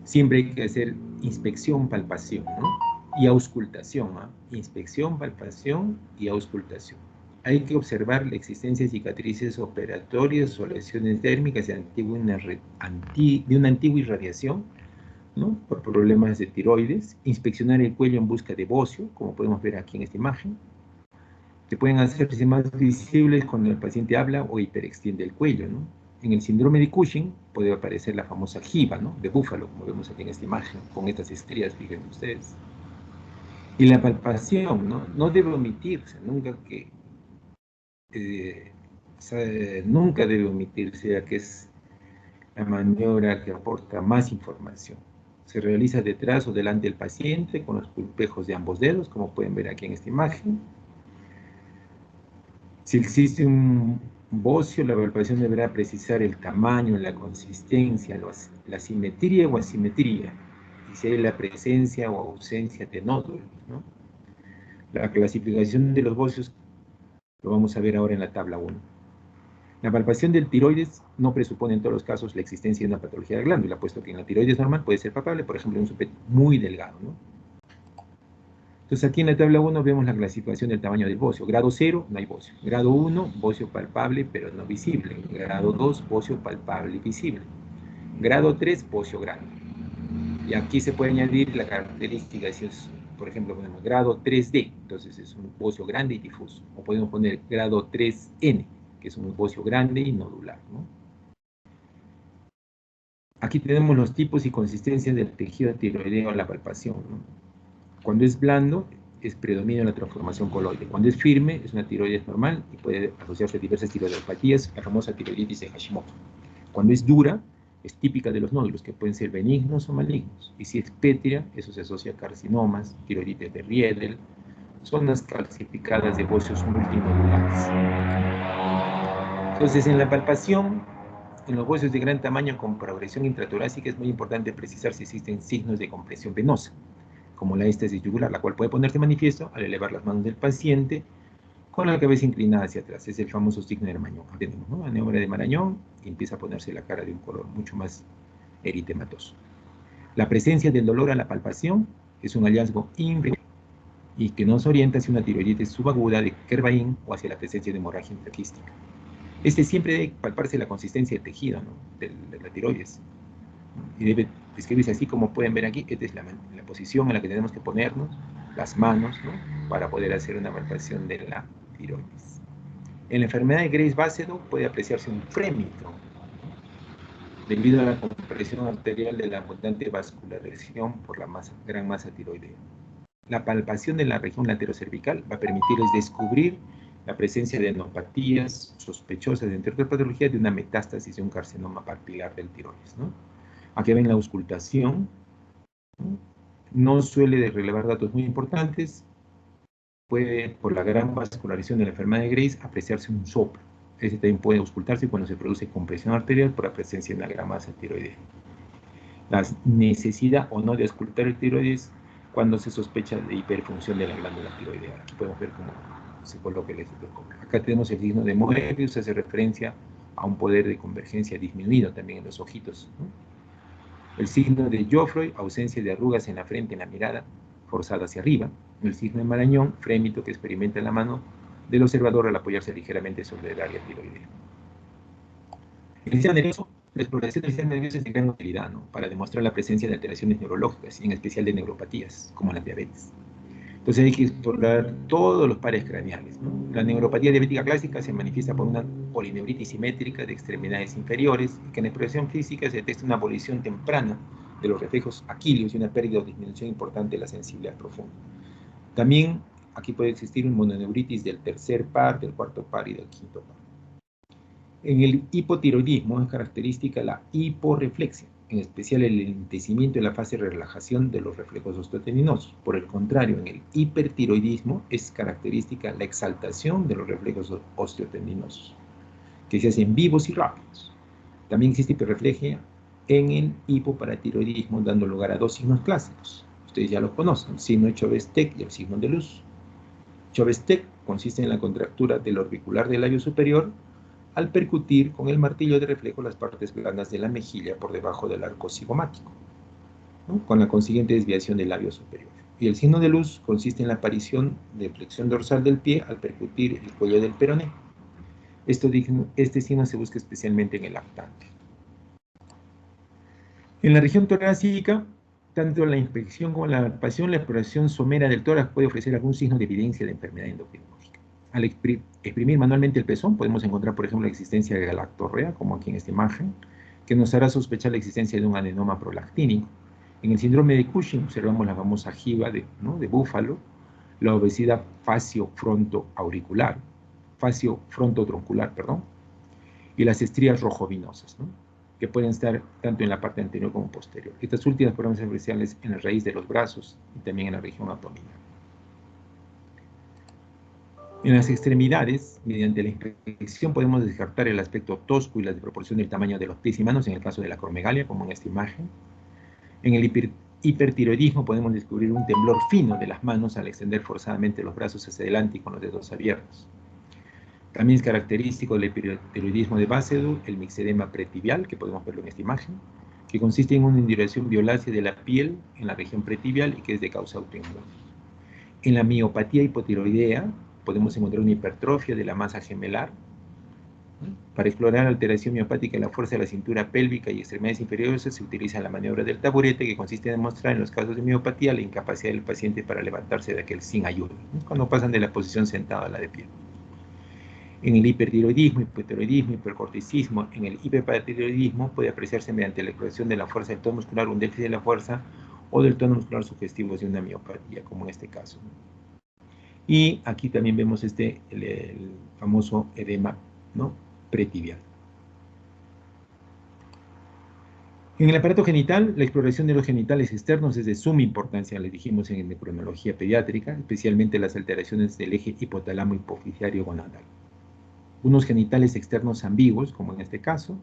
siempre hay que hacer inspección, palpación, ¿no? Y auscultación, ¿eh? Inspección, palpación y auscultación. Hay que observar la existencia de cicatrices operatorias o lesiones dérmicas de una antigua irradiación, ¿no? Por problemas de tiroides. Inspeccionar el cuello en busca de bocio, como podemos ver aquí en esta imagen, que pueden hacerse más visibles cuando el paciente habla o hiperextiende el cuello, ¿no? En el síndrome de Cushing puede aparecer la famosa jiba, ¿no? De búfalo, como vemos aquí en esta imagen, con estas estrías, fíjense ustedes. Y la palpación, ¿no? No debe omitirse, nunca debe omitirse, ya que es la maniobra que aporta más información. Se realiza detrás o delante del paciente con los pulpejos de ambos dedos, como pueden ver aquí en esta imagen. Si existe un bocio, la palpación deberá precisar el tamaño, la consistencia, la simetría o asimetría, y si hay la presencia o ausencia de nódulos, ¿no? La clasificación de los bocios lo vamos a ver ahora en la tabla 1. La palpación del tiroides no presupone en todos los casos la existencia de una patología de glándula, puesto que en la tiroides normal puede ser palpable, por ejemplo, en un sujeto muy delgado, ¿no? Entonces aquí en la tabla 1 vemos la clasificación del tamaño del bocio. Grado 0, no hay bocio. Grado 1, bocio palpable pero no visible. Grado 2, bocio palpable y visible. Grado 3, bocio grande. Y aquí se puede añadir la característica, si es, por ejemplo, ponemos grado 3D, entonces es un bocio grande y difuso. O podemos poner grado 3N, que es un bocio grande y nodular, ¿no? Aquí tenemos los tipos y consistencias del tejido tiroideo a la palpación, ¿no? Cuando es blando, predomina la transformación coloide. Cuando es firme, es una tiroides normal y puede asociarse a diversas tiroidopatías, la famosa tiroiditis de Hashimoto. Cuando es dura, es típica de los nódulos, que pueden ser benignos o malignos. Y si es pétrea, eso se asocia a carcinomas, tiroiditis de Riedel, zonas calcificadas de bocios multinodulares. Entonces, en la palpación, en los bocios de gran tamaño con progresión intratorácica, es muy importante precisar si existen signos de compresión venosa, como la éstasis yugular, la cual puede ponerse manifiesto al elevar las manos del paciente con la cabeza inclinada hacia atrás. Es el famoso signo de Marañón. Tenemos, ¿no? Maniobra de Marañón, y empieza a ponerse la cara de un color mucho más eritematoso. La presencia del dolor a la palpación es un hallazgo infrecuente y que nos orienta hacia una tiroiditis subaguda de Kervain o hacia la presencia de hemorragia intraquística. Siempre debe palparse la consistencia del tejido, ¿no? de la tiroides. Y debe describirse así como pueden ver aquí. Esta es la posición en la que tenemos que ponernos las manos, ¿no? Para poder hacer una palpación de la tiroides. En la enfermedad de Graves-Basedow puede apreciarse un frémito, ¿no? Debido a la compresión arterial de la abundante vascularización por la gran masa tiroidea. La palpación de la región laterocervical va a permitirles descubrir la presencia de adenopatías sospechosas, entre otras patologías, de una metástasis de un carcinoma papilar del tiroides, ¿no? Aquí ven la auscultación, ¿no? No suele relevar datos muy importantes. Puede, por la gran vascularización de la enfermedad de Graves, apreciarse un soplo. Ese también puede auscultarse cuando se produce compresión arterial por la presencia de una gran masa tiroidea. La necesidad o no de auscultar el tiroides cuando se sospecha de hiperfunción de la glándula tiroidea. Aquí podemos ver cómo se coloca el estetoscopio. Acá tenemos el signo de Moebius, hace referencia a un poder de convergencia disminuido también en los ojitos, ¿no? El signo de Geoffroy, ausencia de arrugas en la frente, en la mirada, forzada hacia arriba. El signo de Marañón, frémito que experimenta en la mano del observador al apoyarse ligeramente sobre el área tiroidea. El sistema nervioso, la exploración del sistema nervioso es de gran utilidad, ¿no? Para demostrar la presencia de alteraciones neurológicas, y en especial de neuropatías, como la diabetes. Entonces hay que explorar todos los pares craneales, ¿no? La neuropatía diabética clásica se manifiesta por una polineuritis simétrica de extremidades inferiores, y que en la exploración física se detecta una abolición temprana de los reflejos aquíleos y una pérdida o disminución importante de la sensibilidad profunda. También aquí puede existir un mononeuritis del tercer par, del cuarto par y del quinto par. En el hipotiroidismo es característica la hiporreflexia, en especial el enlentecimiento en la fase de relajación de los reflejos osteotendinosos. Por el contrario, en el hipertiroidismo es característica la exaltación de los reflejos osteotendinosos, que se hacen vivos y rápidos. También existe hiperreflejia en el hipoparatiroidismo, dando lugar a dos signos clásicos. Ustedes ya lo conocen, el signo de Chauvet-Stec y el signo de Luz. Chauvet-Stec consiste en la contractura del orbicular del labio superior al percutir con el martillo de reflejo las partes blandas de la mejilla por debajo del arco cigomático, ¿no? Con la consiguiente desviación del labio superior. Y el signo de Luz consiste en la aparición de flexión dorsal del pie al percutir el cuello del peroné. Este signo se busca especialmente en el lactante. En la región torácica, tanto la inspección como la palpación, la exploración somera del tórax puede ofrecer algún signo de evidencia de enfermedad endocrinológica. Al exprimir manualmente el pezón, podemos encontrar, por ejemplo, la existencia de galactorrea, como aquí en esta imagen, que nos hará sospechar la existencia de un adenoma prolactínico. En el síndrome de Cushing observamos la famosa jiba de búfalo, la obesidad facio-frontoauricular, facio-frontotroncular, perdón, y las estrías rojovinosas, ¿no? Que pueden estar tanto en la parte anterior como posterior. Estas últimas podemos ser especiales en la raíz de los brazos y también en la región abdominal. En las extremidades, mediante la inspección podemos descartar el aspecto tosco y la desproporción del tamaño de los pies y manos en el caso de la acromegalia, como en esta imagen. En el hipertiroidismo podemos descubrir un temblor fino de las manos al extender forzadamente los brazos hacia adelante y con los dedos abiertos. También es característico del hipertiroidismo de Basedow el mixedema pretibial, que podemos verlo en esta imagen, que consiste en una induración violácea de la piel en la región pretibial y que es de causa autoinmune. En la miopatía hipotiroidea podemos encontrar una hipertrofia de la masa gemelar. Para explorar la alteración miopática de la fuerza de la cintura pélvica y extremidades inferiores se utiliza la maniobra del taburete, que consiste en demostrar en los casos de miopatía la incapacidad del paciente para levantarse de aquel sin ayuda, cuando pasan de la posición sentada a la de pie. En el hipertiroidismo, hipotiroidismo, hipercorticismo, en el hiperparatiroidismo puede apreciarse mediante la exploración de la fuerza del tono muscular un déficit de la fuerza o del tono muscular sugestivo de una miopatía, como en este caso. Y aquí también vemos el famoso edema, ¿no?, pretibial. En el aparato genital, la exploración de los genitales externos es de suma importancia, les dijimos en endocrinología pediátrica, especialmente las alteraciones del eje hipotálamo hipoficiario gonadal. Unos genitales externos ambiguos, como en este caso,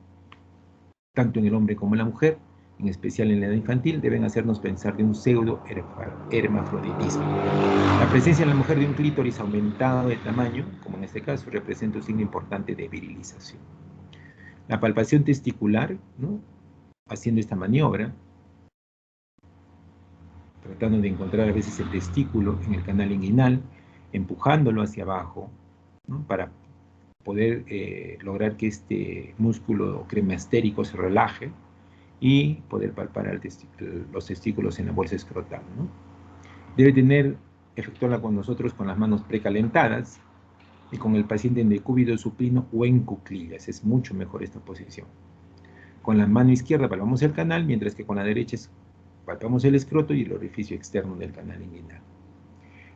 tanto en el hombre como en la mujer, en especial en la edad infantil, deben hacernos pensar de un pseudo-hermafroditismo. La presencia en la mujer de un clítoris aumentado de tamaño, como en este caso, representa un signo importante de virilización. La palpación testicular, ¿no?, haciendo esta maniobra, tratando de encontrar a veces el testículo en el canal inguinal, empujándolo hacia abajo, ¿no?, para poder lograr que este músculo cremastérico se relaje y poder palpar los testículos en la bolsa escrotal, ¿no? Debe efectuarla con nosotros con las manos precalentadas y con el paciente en decúbito supino o en cuclillas. Es mucho mejor esta posición. Con la mano izquierda palpamos el canal, mientras que con la derecha palpamos el escroto y el orificio externo del canal inguinal.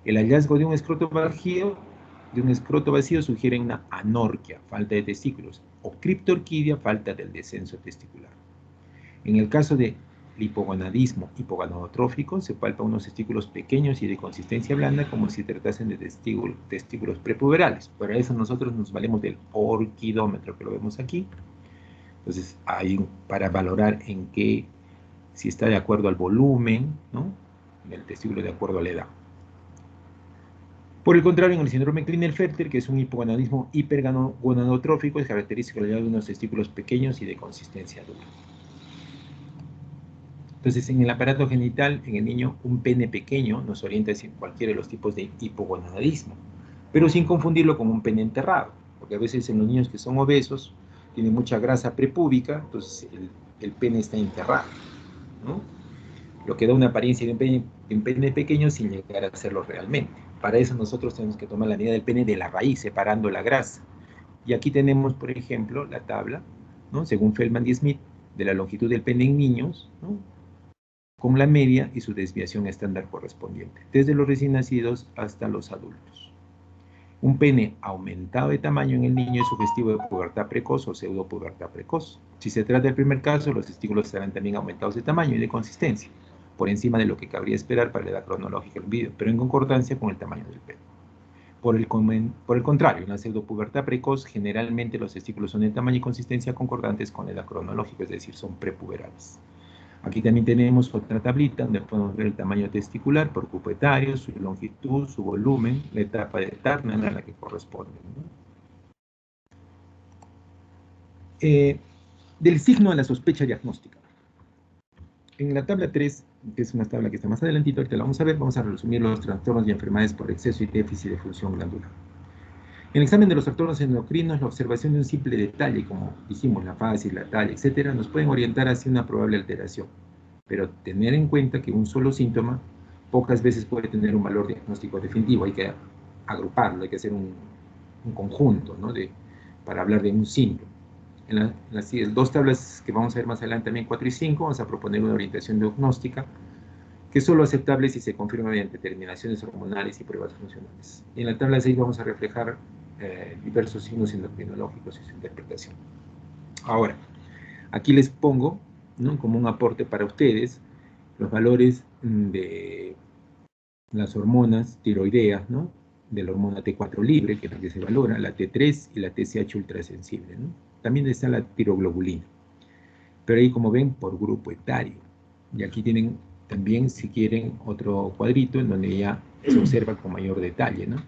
El hallazgo de un escroto vacío sugiere una anorquia, falta de testículos, o criptorquidia, falta del descenso testicular. En el caso de hipogonadismo hipogonadotrófico, se palpa unos testículos pequeños y de consistencia blanda, como si tratasen de testículos prepuberales. Para eso nosotros nos valemos del orquidómetro, que lo vemos aquí. Entonces, para valorar si está de acuerdo al volumen, ¿no?, del testículo de acuerdo a la edad. Por el contrario, en el síndrome Klinefelter, que es un hipogonadismo hipergonadotrófico, es característico de unos testículos pequeños y de consistencia dura. Entonces, en el aparato genital, en el niño, un pene pequeño nos orienta hacia cualquiera de los tipos de hipogonadismo, pero sin confundirlo con un pene enterrado, porque a veces en los niños que son obesos, tienen mucha grasa prepúbica, entonces el pene está enterrado, ¿no?, lo que da una apariencia de un pene pequeño sin llegar a serlo realmente. Para eso nosotros tenemos que tomar la medida del pene de la raíz, separando la grasa. Y aquí tenemos, por ejemplo, la tabla, ¿no?, según Feldman y Smith, de la longitud del pene en niños, ¿no?, con la media y su desviación estándar correspondiente, desde los recién nacidos hasta los adultos. Un pene aumentado de tamaño en el niño es sugestivo de pubertad precoz o pseudopubertad precoz. Si se trata del primer caso, los testículos estarán también aumentados de tamaño y de consistencia, por encima de lo que cabría esperar para la edad cronológica del individuo, pero en concordancia con el tamaño del pene. Por el contrario, en la pseudopubertad precoz, generalmente los testículos son de tamaño y consistencia concordantes con la edad cronológica, es decir, son prepuberales. Aquí también tenemos otra tablita donde podemos ver el tamaño testicular por grupo etario, su longitud, su volumen, la etapa de Turner a la que corresponde, ¿no? Del signo de la sospecha diagnóstica. En la tabla 3, que es una tabla que está más adelantito, ahorita la vamos a ver, vamos a resumir los trastornos y enfermedades por exceso y déficit de función glandular. En el examen de los trastornos endocrinos, la observación de un simple detalle, como dijimos, la fase, la talla, etc., nos pueden orientar hacia una probable alteración. Pero tener en cuenta que un solo síntoma pocas veces puede tener un valor diagnóstico definitivo. Hay que agruparlo, hay que hacer un conjunto, ¿no? Para hablar de un síntoma. En las dos tablas que vamos a ver más adelante, también 4 y 5, vamos a proponer una orientación diagnóstica que es solo aceptable si se confirma mediante determinaciones hormonales y pruebas funcionales. Y en la tabla 6 vamos a reflejar diversos signos endocrinológicos y su interpretación. Ahora, aquí les pongo, ¿no?, como un aporte para ustedes los valores de las hormonas tiroideas, ¿no?, de la hormona T4 libre, que es la que se valora, la T3 y la TSH ultrasensible, ¿no? También está la tiroglobulina. Pero ahí, como ven, por grupo etario. Y aquí tienen también, si quieren, otro cuadrito en donde ya se observa con mayor detalle, ¿no?,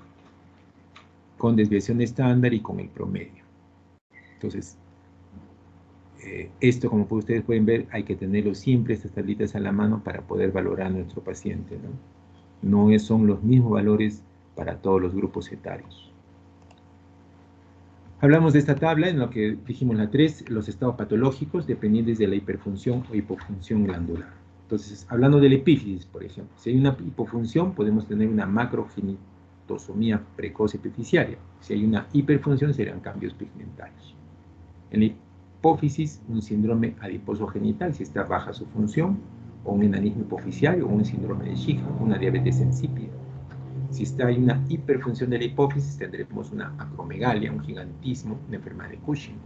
con desviación estándar y con el promedio. Entonces, esto, como ustedes pueden ver, hay que tenerlo siempre, estas tablitas a la mano, para poder valorar a nuestro paciente, ¿no? No son los mismos valores para todos los grupos etarios. Hablamos de esta tabla en lo que dijimos la 3, los estados patológicos dependientes de la hiperfunción o hipofunción glandular. Entonces, hablando de la epífisis, por ejemplo, si hay una hipofunción, podemos tener una macrogenitosomía precoz epifisiaria. Si hay una hiperfunción, serán cambios pigmentarios. En la hipófisis, un síndrome adiposo genital, si está baja su función, o un enanismo hipofisiario, o un síndrome de Sjögren, una diabetes insípida. Si hay una hiperfunción de la hipófisis, tendremos una acromegalia, un gigantismo, una enfermedad de Cushing.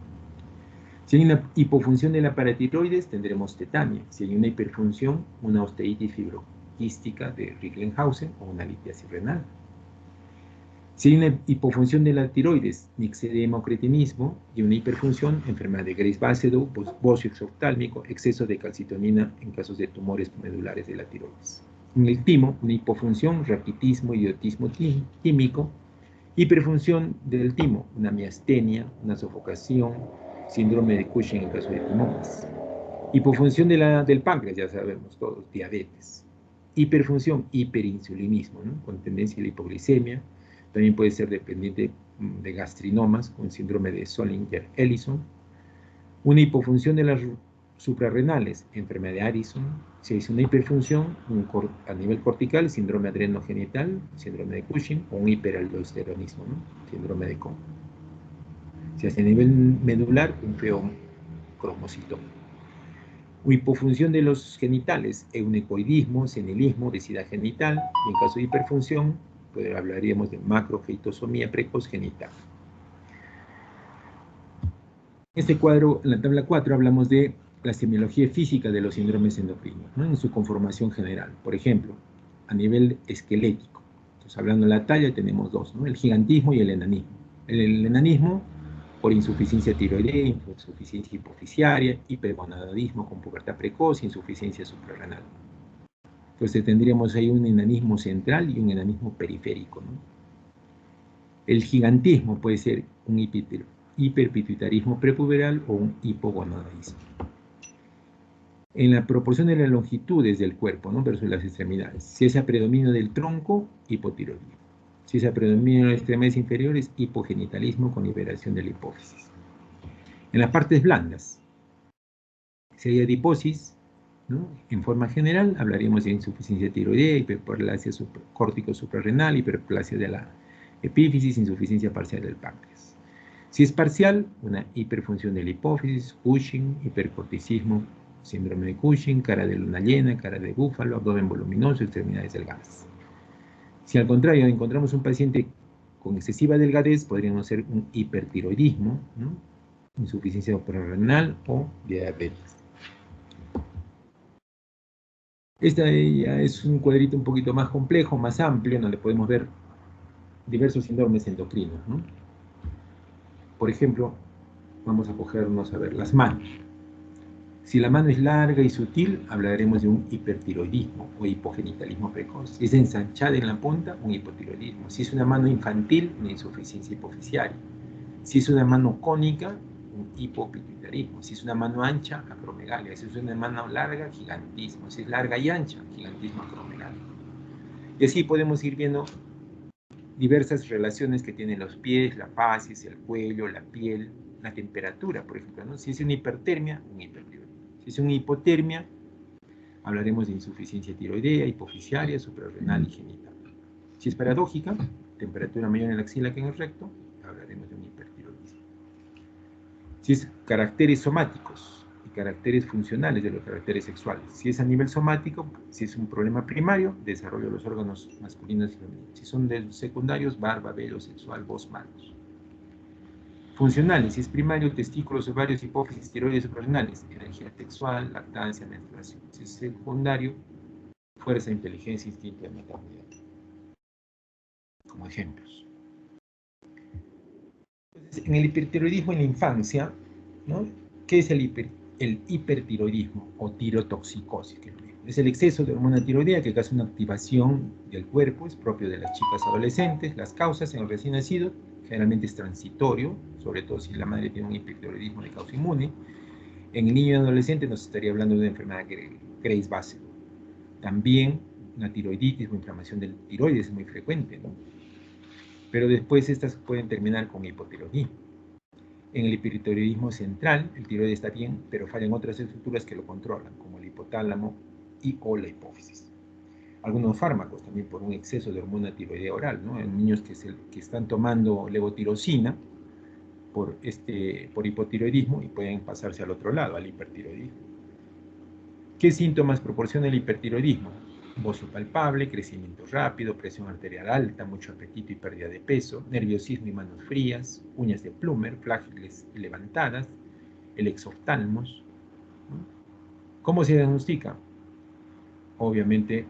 Si hay una hipofunción de la paratiroides, tendremos tetania. Si hay una hiperfunción, una osteitis fibroquística de Recklinghausen o una litiasis renal. Si hay una hipofunción de la tiroides, mixedema o cretinismo, y una hiperfunción, enfermedad de Graves-Basedow, bocio exoftálmico, exceso de calcitonina en casos de tumores medulares de la tiroides. En el timo, una hipofunción, raquitismo, idiotismo químico, hiperfunción del timo, una miastenia, una sofocación, síndrome de Cushing en caso de timomas. Hipofunción del páncreas, ya sabemos todos, diabetes. Hiperfunción, hiperinsulinismo, ¿no?, con tendencia a la hipoglicemia. También puede ser dependiente de gastrinomas, con síndrome de Zollinger-Ellison. Una hipofunción de las suprarrenales, enfermedad de Addison. Si es una hiperfunción a nivel cortical, síndrome adrenogenital, síndrome de Cushing, o un hiperaldosteronismo, ¿no?, síndrome de Cohn. Si es a nivel medular, un feocromocitoma. Hipofunción de los genitales, eunicoidismo, senilismo, obesidad genital, y en caso de hiperfunción, pues hablaríamos de macrogeitosomía precoz genital. En este cuadro, en la tabla 4, hablamos de la semiología física de los síndromes endocrinos, ¿no?, en su conformación general. Por ejemplo, a nivel esquelético. Entonces, hablando de la talla, tenemos dos, ¿no?, el gigantismo y el enanismo. El enanismo, por insuficiencia tiroidea, insuficiencia hipofisiaria, hipergonadismo con pubertad precoz, insuficiencia suprarrenal. Entonces tendríamos ahí un enanismo central y un enanismo periférico, ¿no? El gigantismo puede ser un hiperpituitarismo prepuberal o un hipogonadismo. En la proporción de las longitudes del cuerpo, ¿no?, versus las extremidades, si es a predominio del tronco, hipotiroidismo. Si es a predominio de las extremidades inferiores, hipogenitalismo con liberación de la hipófisis. En las partes blandas, si hay adiposis, ¿no?, en forma general, hablaríamos de insuficiencia tiroidea, hiperplasia córtico suprarrenal, hiperplasia de la epífisis, insuficiencia parcial del páncreas. Si es parcial, una hiperfunción de la hipófisis, Cushing, hipercorticismo Síndrome de Cushing, cara de luna llena, cara de búfalo, abdomen voluminoso, extremidades delgadas. Si al contrario encontramos un paciente con excesiva delgadez, podríamos ser un hipertiroidismo, ¿no? Insuficiencia suprarrenal o diabetes. Este ya es un cuadrito un poquito más complejo, más amplio, donde podemos ver diversos síndromes endocrinos, ¿no? Por ejemplo, vamos a cogernos a ver las manos. Si la mano es larga y sutil, hablaremos de un hipertiroidismo o hipogenitalismo precoz. Si es ensanchada en la punta, un hipotiroidismo. Si es una mano infantil, una insuficiencia hipofisiaria. Si es una mano cónica, un hipopituitarismo. Si es una mano ancha, acromegalia. Si es una mano larga, gigantismo. Si es larga y ancha, gigantismo acromegálico. Y así podemos ir viendo diversas relaciones que tienen los pies, la facies, el cuello, la piel, la temperatura, por ejemplo, ¿no? Si es una hipertermia, un hipertiroidismo. Si es una hipotermia, hablaremos de insuficiencia tiroidea, hipofisiaria, suprarrenal y genital. Si es paradójica, temperatura mayor en la axila que en el recto, hablaremos de un hipertiroidismo. Si es caracteres somáticos y caracteres funcionales de los caracteres sexuales. Si es a nivel somático, si es un problema primario, desarrollo de los órganos masculinos y femeninos. Si son de secundarios, barba, velo sexual, voz, manos. Funcionales, si es primario, testículos, ovarios, hipófisis, tiroides suprarrenales, energía sexual, lactancia, menstruación. Si es secundario, fuerza, inteligencia, instinto de maternidad. Como ejemplos. Entonces, en el hipertiroidismo en la infancia, ¿no? ¿Qué es el hipertiroidismo o tirotoxicosis? Es el exceso de hormona tiroidea que causa una activación del cuerpo, es propio de las chicas adolescentes. Las causas en el recién nacido generalmente es transitorio, sobre todo si la madre tiene un hipertiroidismo de causa inmune. En el niño y adolescente nos estaría hablando de una enfermedad Graves-Bassett. También una tiroiditis o inflamación del tiroides es muy frecuente, ¿no? Pero después estas pueden terminar con hipotiroidismo. En el hipertiroidismo central, el tiroides está bien, pero fallan otras estructuras que lo controlan, como el hipotálamo y o la hipófisis. Algunos fármacos también por un exceso de hormona tiroidea oral, ¿no? En niños que están tomando levotirosina por hipotiroidismo y pueden pasarse al otro lado, al hipertiroidismo. ¿Qué síntomas proporciona el hipertiroidismo? Bozo palpable, crecimiento rápido, presión arterial alta, mucho apetito y pérdida de peso, nerviosismo y manos frías, uñas de Plummer, frágiles y levantadas, el exoftalmos. ¿Cómo se diagnostica? Obviamente,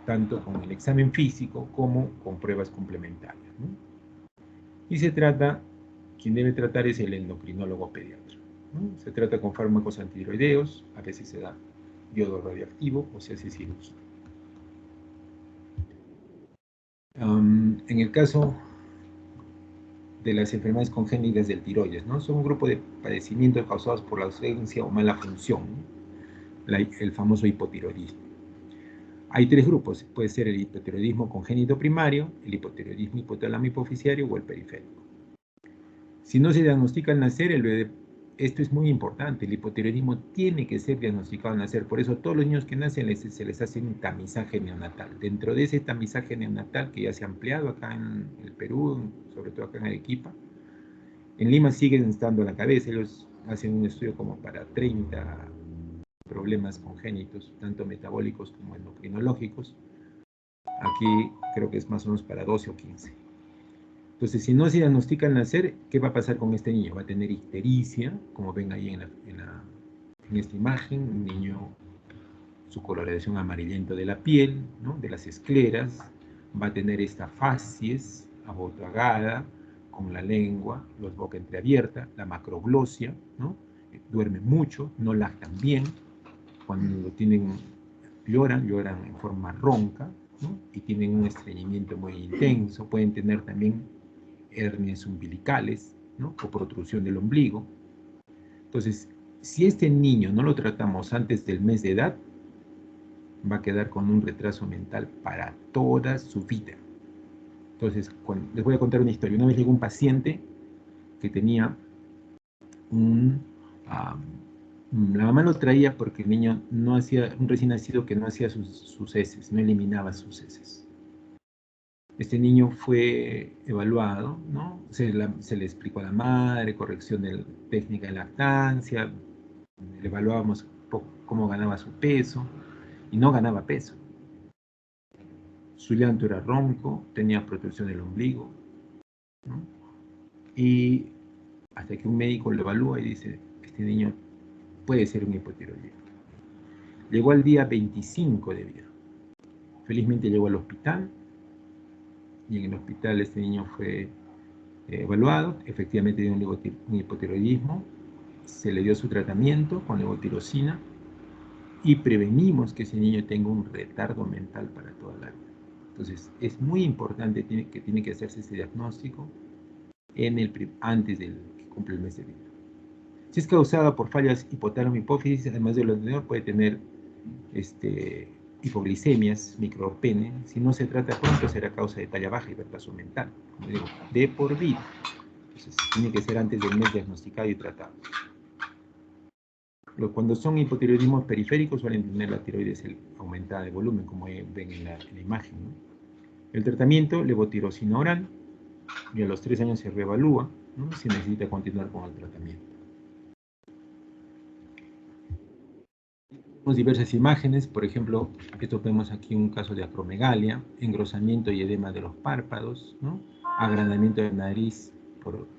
tanto con el examen físico como con pruebas complementarias, ¿no? Y quien debe tratar es el endocrinólogo pediatra, ¿no? Se trata con fármacos antitiroideos, a veces se da yodo radioactivo o se hace cirugía. En el caso de las enfermedades congénitas del tiroides, ¿no? Son un grupo de padecimientos causados por la ausencia o mala función, ¿no? El famoso hipotiroidismo. Hay tres grupos, puede ser el hipotiroidismo congénito primario, el hipotiroidismo hipotálamo hipofisiario o el periférico. Si no se diagnostica al nacer, esto es muy importante, el hipotiroidismo tiene que ser diagnosticado al nacer, por eso a todos los niños que nacen se les hace un tamizaje neonatal. Dentro de ese tamizaje neonatal que ya se ha ampliado acá en el Perú, sobre todo acá en Arequipa, en Lima siguen estando a la cabeza, ellos hacen un estudio como para 30 problemas congénitos, tanto metabólicos como endocrinológicos. Aquí creo que es más o menos para 12 o 15. Entonces, si no se diagnostica al nacer, ¿qué va a pasar con este niño? Va a tener ictericia, como ven ahí en esta imagen, un niño, su coloración amarillento de la piel, ¿no? De las escleras, va a tener esta facies abotagada, con la lengua, los boca entreabierta, la macroglosia, ¿no? Duermen mucho, no lactan bien, cuando lloran en forma ronca, ¿no? Y tienen un estreñimiento muy intenso, pueden tener también hernias umbilicales, ¿no? O protrusión del ombligo. Entonces, si este niño no lo tratamos antes del mes de edad, va a quedar con un retraso mental para toda su vida. Entonces, les voy a contar una historia. Una vez llegó un paciente que tenía la mamá lo traía porque el niño no hacía, un recién nacido que no hacía sus heces, no eliminaba sus heces. Este niño fue evaluado, ¿no? Se le explicó a la madre, corrección de técnica de lactancia, le evaluábamos cómo ganaba su peso, y no ganaba peso. Su llanto era ronco, tenía protrusión del ombligo, ¿no? Y hasta que un médico lo evalúa y dice, este niño puede ser un hipotiroidismo. Llegó al día 25 de vida. Felizmente llegó al hospital, y en el hospital este niño fue evaluado, efectivamente dio un hipotiroidismo, se le dio su tratamiento con levotirosina, y prevenimos que ese niño tenga un retardo mental para toda la vida. Entonces, es muy importante que tiene que hacerse ese diagnóstico antes del que cumple el mes de vida. Si es causada por fallas hipotálamo-hipófisis, además de lo anterior, puede tener hipoglicemias, micropene. Si no se trata pronto, será causa de talla baja y retraso mental, como digo, de por vida. Entonces, tiene que ser antes del mes diagnosticado y tratado. Cuando son hipotiroidismos periféricos suelen tener la tiroides aumentada de volumen, como ven en la imagen, ¿no? El tratamiento, levotirosina oral, y a los 3 años se reevalúa, ¿no?, si necesita continuar con el tratamiento. Tenemos diversas imágenes, por ejemplo, esto vemos aquí un caso de acromegalia, engrosamiento y edema de los párpados, ¿no?, agrandamiento de la nariz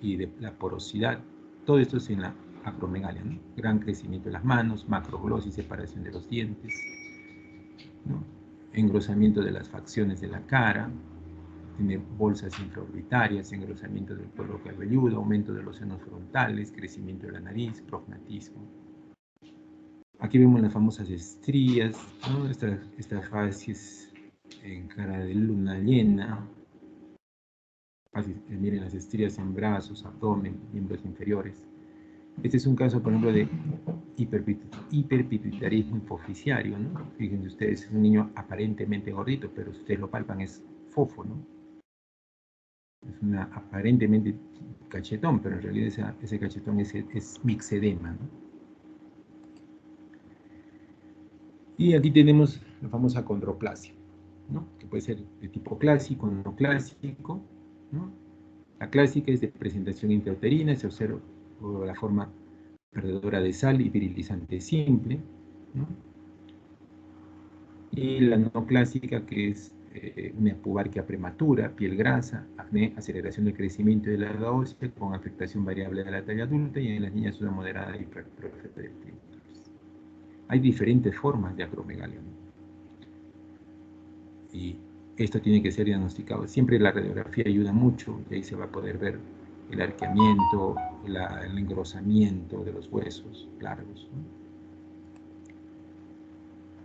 y de la porosidad. Todo esto es en la acromegalia, ¿no? Gran crecimiento de las manos, macroglosis, separación de los dientes, ¿no?, engrosamiento de las facciones de la cara, tiene bolsas infraorbitarias, engrosamiento del cuero cabelludo, aumento de los senos frontales, crecimiento de la nariz, prognatismo. Aquí vemos las famosas estrías, ¿no?, estas facies en cara de luna llena. Miren las estrías en brazos, abdomen, miembros inferiores. Este es un caso, por ejemplo, de hiperpituitarismo hipoficiario, ¿no? Fíjense ustedes, es un niño aparentemente gordito, pero si ustedes lo palpan es fofo, ¿no? Es aparentemente cachetón, pero en realidad ese cachetón es mixedema, ¿no? Y aquí tenemos la famosa condroplasia, ¿no?, que puede ser de tipo clásico o no clásico, ¿no? La clásica es de presentación intrauterina, se observa la forma perdedora de sal y virilizante simple, ¿no? Y la no clásica, que es una pubarquia prematura, piel grasa, acné, aceleración del crecimiento de la edad ósea con afectación variable de la talla adulta, y en las niñas una moderada hipertrofia del clítoris. Hay diferentes formas de acromegalia, ¿no?, y esto tiene que ser diagnosticado. Siempre la radiografía ayuda mucho, y ahí se va a poder ver el arqueamiento, el engrosamiento de los huesos largos, ¿no?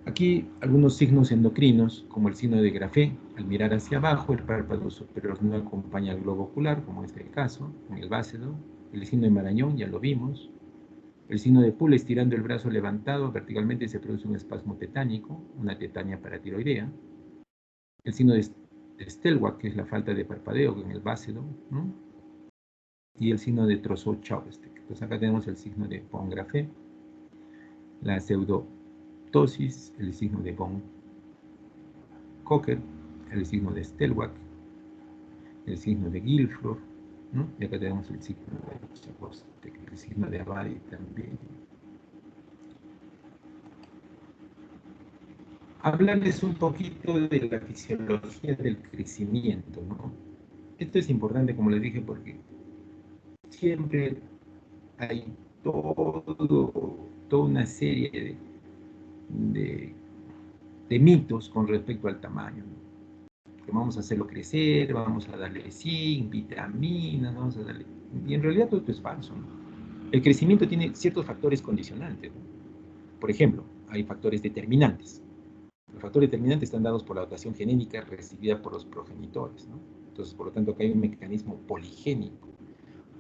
Aquí algunos signos endocrinos, como el signo de Grafé. Al mirar hacia abajo, el párpado superior no acompaña al globo ocular, como es el caso, en el bácedo. El signo de Marañón, ya lo vimos. El signo de Poole, estirando el brazo levantado verticalmente, se produce un espasmo tetánico, una tetania paratiroidea. El signo de Stelwack, que es la falta de parpadeo en el bácedo, ¿no?, y el signo de Trousseau-Chauvet. Entonces acá tenemos el signo de von Grafé, la pseudotosis, el signo de von Cocker, el signo de Stelwack, el signo de Guilford, ¿no?, y acá tenemos el signo de Chauvet, el signo de Abadi también. Hablarles un poquito de la fisiología del crecimiento, ¿no? Esto es importante, como les dije, porque siempre hay toda una serie de mitos con respecto al tamaño, ¿no? Que vamos a hacerlo crecer, vamos a darle zinc, vitaminas, vamos a darle... Y en realidad todo esto es falso, ¿no? El crecimiento tiene ciertos factores condicionantes, ¿no? Por ejemplo, hay factores determinantes. Los factores determinantes están dados por la dotación genética recibida por los progenitores, ¿no? Entonces, por lo tanto, acá hay un mecanismo poligénico.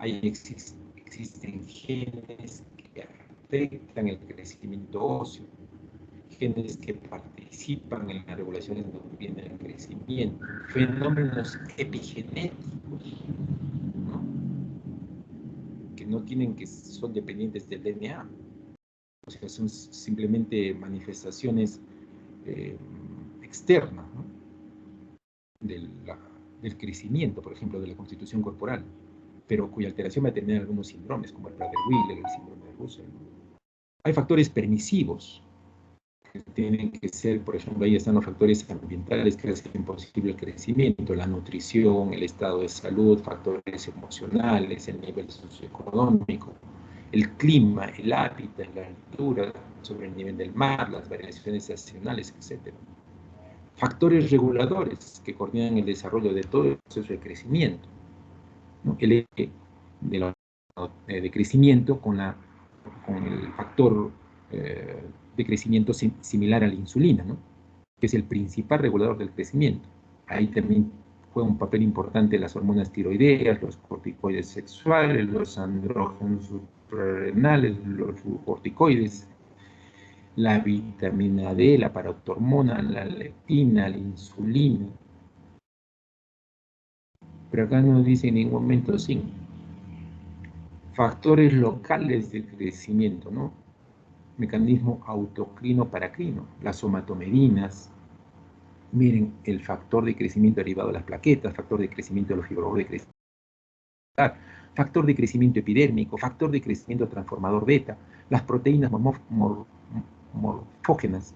Existen genes que afectan el crecimiento óseo, genes que participan en la regulación endocrina del crecimiento, fenómenos epigenéticos, ¿no?, que son dependientes del DNA, o sea, son simplemente manifestaciones externas, ¿no?, del crecimiento, por ejemplo, de la constitución corporal, pero cuya alteración va a tener algunos síndromes, como el Prader-Willi, el síndrome de Russell, ¿no? Hay factores permisivos, tienen que ser, por ejemplo, ahí están los factores ambientales que hacen posible el crecimiento, la nutrición, el estado de salud, factores emocionales, el nivel socioeconómico, el clima, el hábitat, la altura sobre el nivel del mar, las variaciones estacionales, etc. Factores reguladores que coordinan el desarrollo de todo el proceso de crecimiento, ¿no? El eje de crecimiento con el factor de crecimiento similar a la insulina, ¿no? Que es el principal regulador del crecimiento. Ahí también juega un papel importante las hormonas tiroideas, los corticoides sexuales, los andrógenos suprarrenales, los corticoides, la vitamina D, la parautormona, la leptina, la insulina. Pero acá no dice en ningún momento sí. Factores locales del crecimiento, ¿no? Mecanismo autocrino-paracrino, las somatomedinas. Miren, el factor de crecimiento derivado de las plaquetas, factor de crecimiento de los fibroblastos de crecimiento, factor de crecimiento epidérmico, factor de crecimiento transformador beta, las proteínas morfógenas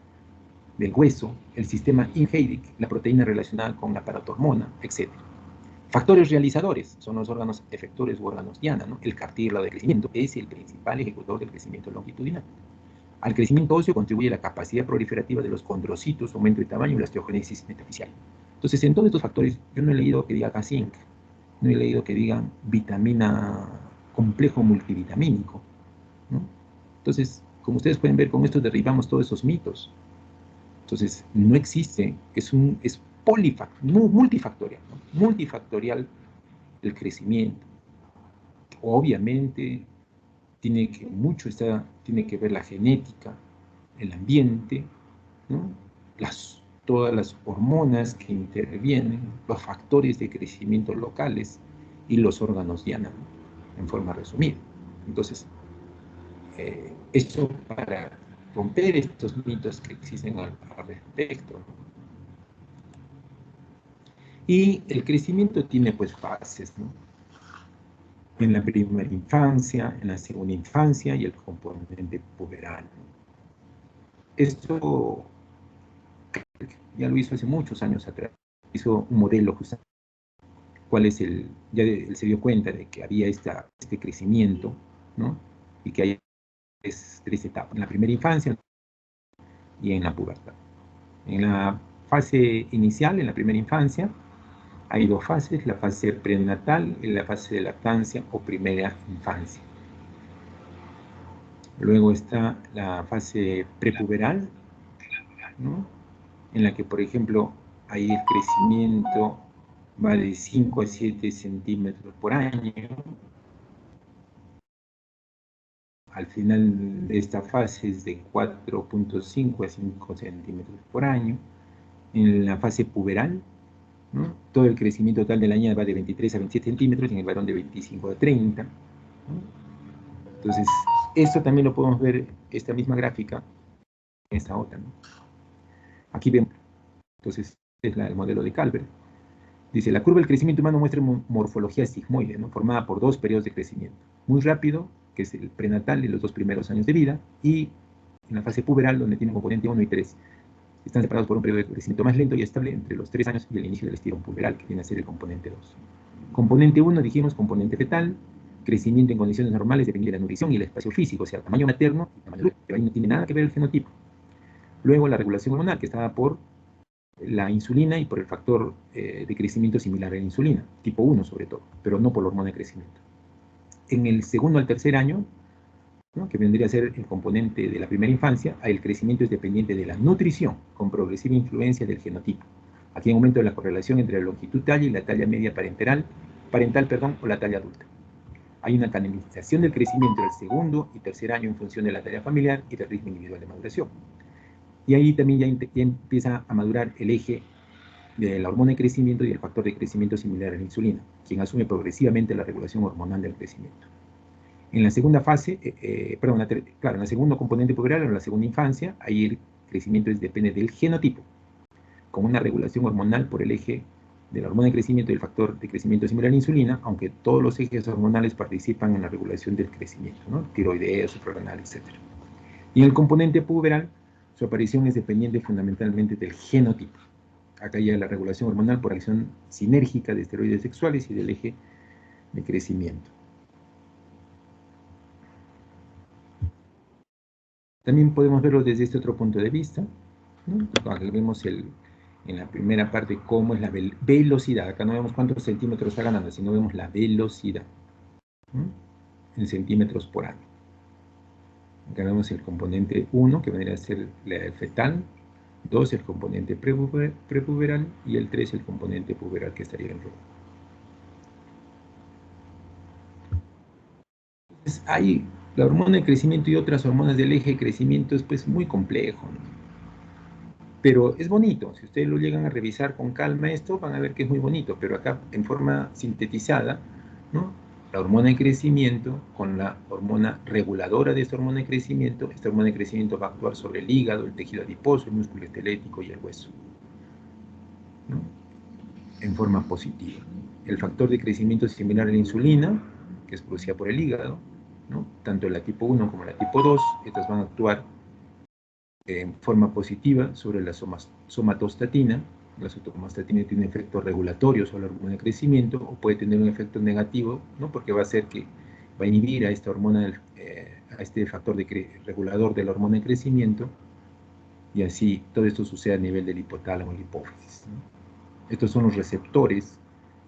del hueso, el sistema Inheric, la proteína relacionada con la paratormona, etc. Factores realizadores son los órganos efectores u órganos diana, ¿no? El cartílago de crecimiento es el principal ejecutor del crecimiento longitudinal. Al crecimiento óseo contribuye la capacidad proliferativa de los condrocitos, aumento de tamaño y la osteogénesis metaficial. Entonces, en todos estos factores, yo no he leído que diga zinc, no he leído que digan vitamina, complejo multivitamínico, ¿no? Entonces, como ustedes pueden ver, con esto derribamos todos esos mitos. Entonces, no existe, es multifactorial, ¿no? Multifactorial el crecimiento. Obviamente, tiene que ver la genética, el ambiente, ¿no? Todas las hormonas que intervienen, los factores de crecimiento locales y los órganos diana, ¿no? En forma resumida. Entonces, esto para romper estos mitos que existen al respecto. Y el crecimiento tiene pues fases, ¿no? En la primera infancia, en la segunda infancia y el componente puberal. Esto ya lo hizo hace muchos años atrás. Hizo un modelo justamente, ya él se dio cuenta de que había este crecimiento, ¿no? Y que hay tres etapas, en la primera infancia y en la pubertad. En la fase inicial, en la primera infancia, hay dos fases, la fase prenatal y la fase de lactancia o primera infancia. Luego está la fase prepuberal, ¿no? En la que, por ejemplo, ahí el crecimiento va de 5 a 7 centímetros por año. Al final de esta fase es de 4.5 a 5 centímetros por año. En la fase puberal, ¿no? Todo el crecimiento total de la niña va de 23 a 27 centímetros y en el varón de 25 a 30. ¿No? Entonces, esto también lo podemos ver, esta misma gráfica, en esta otra, ¿no? Aquí vemos, entonces, es el modelo de Calvert. Dice, la curva del crecimiento humano muestra morfología sigmoide, ¿no? Formada por dos periodos de crecimiento. Muy rápido, que es el prenatal de los 2 primeros años de vida, y en la fase puberal, donde tiene componente 1 y 3. Están separados por un periodo de crecimiento más lento y estable entre los 3 años y el inicio del estirón puberal, que viene a ser el componente 2. Componente 1, dijimos, componente fetal, crecimiento en condiciones normales depende de la nutrición y el espacio físico, o sea, tamaño materno y tamaño adulto, pero ahí no tiene nada que ver el genotipo. Luego la regulación hormonal, que está por la insulina y por el factor de crecimiento similar a la insulina, tipo 1 sobre todo, pero no por la hormona de crecimiento. En el segundo al tercer año, ¿no? Que vendría a ser el componente de la primera infancia, ahí el crecimiento es dependiente de la nutrición, con progresiva influencia del genotipo. Aquí hay un aumento de la correlación entre la longitud talla y la talla media parental, o la talla adulta. Hay una canalización del crecimiento del segundo y tercer año en función de la talla familiar y del ritmo individual de maduración. Y ahí también ya empieza a madurar el eje de la hormona de crecimiento y el factor de crecimiento similar a la insulina, quien asume progresivamente la regulación hormonal del crecimiento. En la segunda fase, en la segunda componente puberal, en la segunda infancia, ahí el crecimiento depende del genotipo, con una regulación hormonal por el eje de la hormona de crecimiento y el factor de crecimiento similar a la insulina, aunque todos los ejes hormonales participan en la regulación del crecimiento, ¿no? Tiroidea, suprarrenal, etc. Y en el componente puberal Su aparición es dependiente fundamentalmente del genotipo. Acá ya la regulación hormonal por acción sinérgica de esteroides sexuales y del eje de crecimiento. También podemos verlo desde este otro punto de vista, ¿no? Aquí vemos en la primera parte cómo es la velocidad. Acá no vemos cuántos centímetros está ganando, sino vemos la velocidad, ¿no? En centímetros por año. Acá vemos el componente 1, que vendría a ser el fetal, 2 el componente prepuberal y el 3 el componente puberal, que estaría en rojo. Entonces, hay la hormona de crecimiento y otras hormonas del eje de crecimiento es pues muy complejo, ¿no? Pero es bonito. Si ustedes lo llegan a revisar con calma esto, van a ver que es muy bonito. Pero acá, en forma sintetizada, ¿no? La hormona de crecimiento con la hormona reguladora de esta hormona de crecimiento va a actuar sobre el hígado, el tejido adiposo, el músculo esquelético y el hueso, ¿no? En forma positiva. El factor de crecimiento es similar a la insulina, que es producida por el hígado, ¿no? Tanto la tipo 1 como la tipo 2, estas van a actuar en forma positiva sobre la somatostatina. La somatostatina tiene un efecto regulatorio sobre la hormona de crecimiento, o puede tener un efecto negativo, ¿no? Porque va a hacer que va a inhibir a esta hormona, a este factor regulador de la hormona de crecimiento, y así todo esto sucede a nivel del hipotálamo y la hipófisis, ¿no? Estos son los receptores,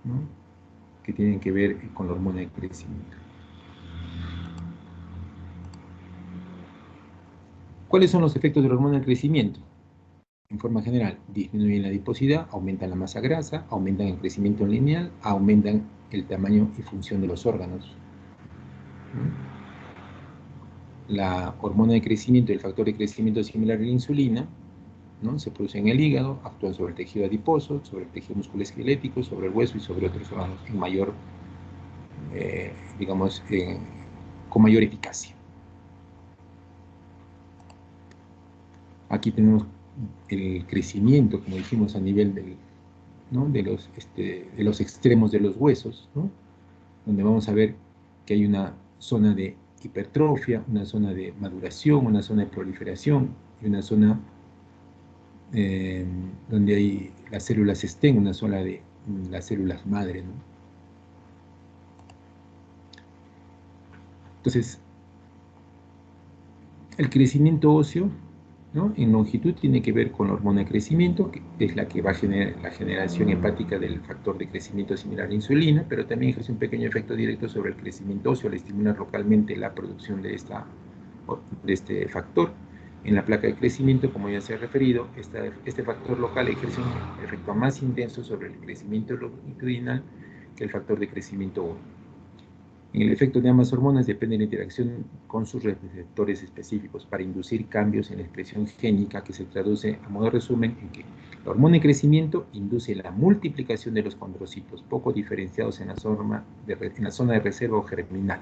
¿no? Que tienen que ver con la hormona de crecimiento. ¿Cuáles son los efectos de la hormona de crecimiento? En forma general, disminuyen la adiposidad, aumentan la masa grasa, aumentan el crecimiento lineal, aumentan el tamaño y función de los órganos. La hormona de crecimiento y el factor de crecimiento similar a la insulina, ¿no? Se produce en el hígado, actúan sobre el tejido adiposo, sobre el tejido musculoesquelético, sobre el hueso y sobre otros órganos en mayor, digamos, con mayor eficacia. Aquí tenemos el crecimiento, como dijimos, a nivel del, ¿no? de los extremos de los huesos, ¿no? Donde vamos a ver que hay una zona de hipertrofia, una zona de maduración, una zona de proliferación y una zona donde hay las células stem, una zona de las células madre, ¿no? Entonces, el crecimiento óseo, ¿no? En longitud tiene que ver con la hormona de crecimiento, que es la que va a generar la generación hepática del factor de crecimiento similar a la insulina, pero también ejerce un pequeño efecto directo sobre el crecimiento óseo al estimular localmente la producción de este factor. En la placa de crecimiento, como ya se ha referido, este factor local ejerce un efecto más intenso sobre el crecimiento longitudinal que el factor de crecimiento 1. En el efecto de ambas hormonas depende de la interacción con sus receptores específicos para inducir cambios en la expresión génica, que se traduce, a modo de resumen, en que la hormona de crecimiento induce la multiplicación de los condrocitos, poco diferenciados en la zona de reserva o germinal.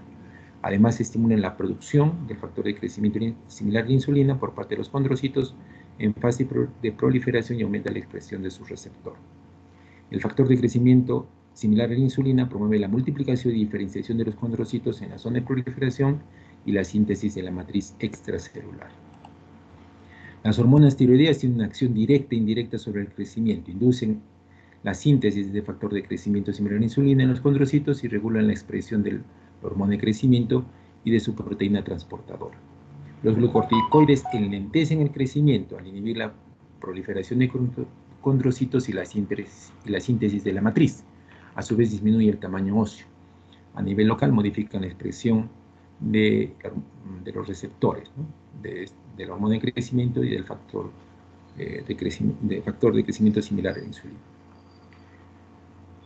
Además, estimulan la producción del factor de crecimiento similar a la insulina por parte de los condrocitos en fase de proliferación y aumenta la expresión de su receptor. El factor de crecimiento similar a la insulina promueve la multiplicación y diferenciación de los condrocitos en la zona de proliferación y la síntesis de la matriz extracelular. Las hormonas tiroideas tienen una acción directa e indirecta sobre el crecimiento, inducen la síntesis de factor de crecimiento similar a la insulina en los condrocitos y regulan la expresión del hormona de crecimiento y de su proteína transportadora. Los glucocorticoides enlentecen el crecimiento al inhibir la proliferación de condrocitos y la síntesis de la matriz. A su vez disminuye el tamaño óseo. A nivel local modifican la expresión de los receptores, ¿no? de la hormona de crecimiento y del factor de crecimiento similar a la insulina.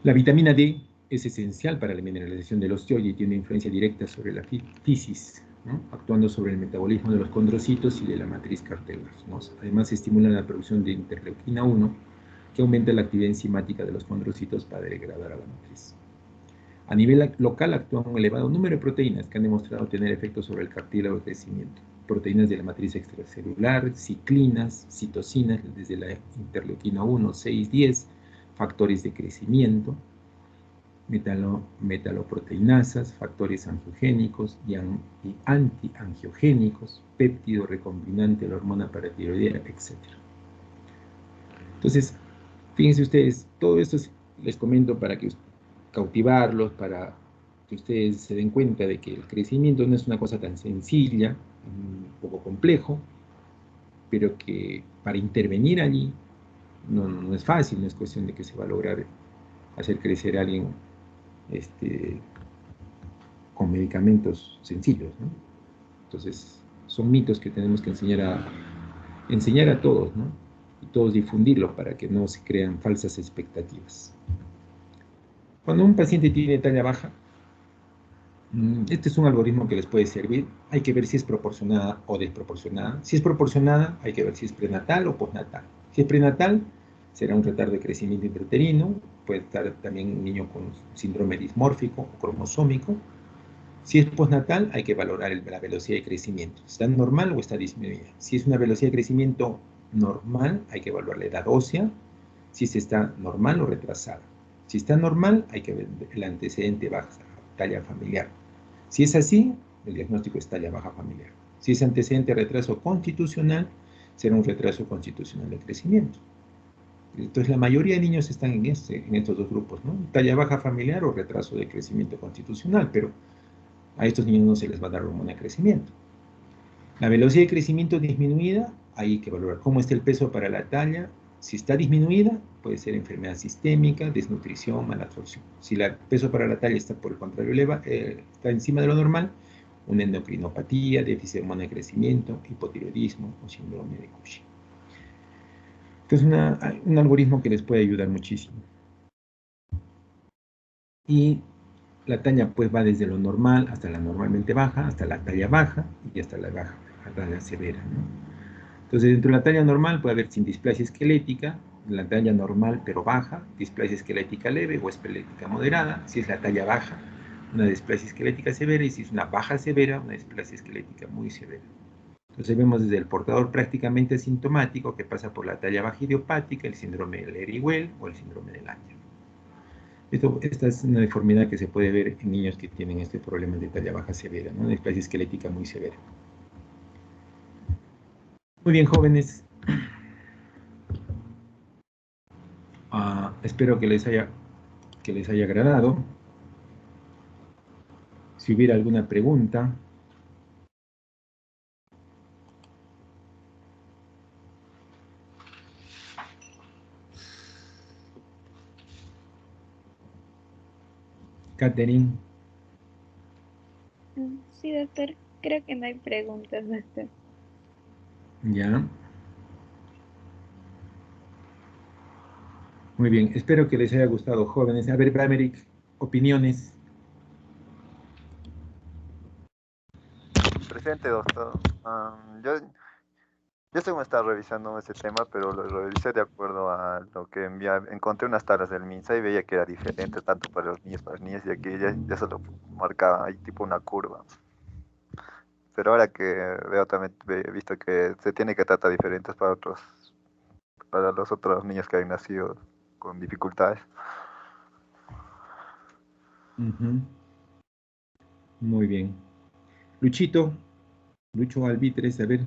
La vitamina D es esencial para la mineralización del osteoide y tiene influencia directa sobre la fisis, ¿no? Actuando sobre el metabolismo de los condrocitos y de la matriz cartelar, ¿no? Además, estimula la producción de interleuquina 1, que aumenta la actividad enzimática de los condrocitos para degradar a la matriz. A nivel local actúan un elevado número de proteínas que han demostrado tener efectos sobre el cartílago de crecimiento. Proteínas de la matriz extracelular, ciclinas, citocinas, desde la interleuquina 1, 6, 10, factores de crecimiento, metaloproteinasas, factores angiogénicos y antiangiogénicos, péptido recombinante de la hormona paratiroidea, etc. Entonces, fíjense ustedes, todo esto les comento para que cautivarlos, para que ustedes se den cuenta de que el crecimiento no es una cosa tan sencilla, un poco complejo, pero que para intervenir allí no es fácil, no es cuestión de que se va a lograr hacer crecer a alguien con medicamentos sencillos, ¿no? Entonces, son mitos que tenemos que enseñar a todos, ¿no? Y todos difundirlos para que no se crean falsas expectativas. Cuando un paciente tiene talla baja, este es un algoritmo que les puede servir. Hay que ver si es proporcionada o desproporcionada. Si es proporcionada, hay que ver si es prenatal o postnatal. Si es prenatal, será un retardo de crecimiento intrauterino. Puede estar también un niño con síndrome dismórfico o cromosómico. Si es postnatal, hay que valorar la velocidad de crecimiento. ¿Está normal o está disminuida? Si es una velocidad de crecimiento normal, hay que evaluar la edad ósea. Si está normal o retrasada. Si está normal, hay que ver el antecedente baja, talla familiar. Si es así, el diagnóstico es talla baja familiar. Si es antecedente retraso constitucional, será un retraso constitucional de crecimiento. Entonces, la mayoría de niños están en estos dos grupos, ¿no? Talla baja familiar o retraso de crecimiento constitucional, pero a estos niños no se les va a dar hormona de crecimiento. La velocidad de crecimiento disminuida, hay que valorar cómo está el peso para la talla. Si está disminuida, puede ser enfermedad sistémica, desnutrición, malabsorción. Si el peso para la talla está por el contrario está encima de lo normal, una endocrinopatía, déficit de hormona de crecimiento, hipotiroidismo o síndrome de Cushing. Entonces, un algoritmo que les puede ayudar muchísimo. Y la talla pues va desde lo normal hasta la normalmente baja, hasta la talla baja y hasta la talla severa, ¿no? Entonces, dentro de la talla normal puede haber sin displasia esquelética, la talla normal pero baja, displasia esquelética leve o esquelética moderada. Si es la talla baja, una displasia esquelética severa, y si es una baja severa, una displasia esquelética muy severa. Entonces vemos desde el portador prácticamente asintomático que pasa por la talla baja idiopática, el síndrome de Leri-Well o el síndrome de Langer. Esta es una deformidad que se puede ver en niños que tienen este problema de talla baja severa, ¿no? Una displasia esquelética muy severa. Muy bien, jóvenes. Espero que les haya agradado. Si hubiera alguna pregunta. Catherine. Sí, doctor. Creo que no hay preguntas, doctor. Ya. Muy bien. Espero que les haya gustado, jóvenes. A ver, Bramerick, opiniones. Presente, doctor. Yo según estaba revisando ese tema, pero lo revisé de acuerdo a lo que encontré unas tablas del MINSA y veía que era diferente tanto para los niños, para las niñas, y aquí ya se lo marcaba ahí tipo una curva. Pero ahora que veo también he visto que se tiene que tratar diferentes para los otros niños que han nacido con dificultades. Muy bien. Lucho Albitres, a ver.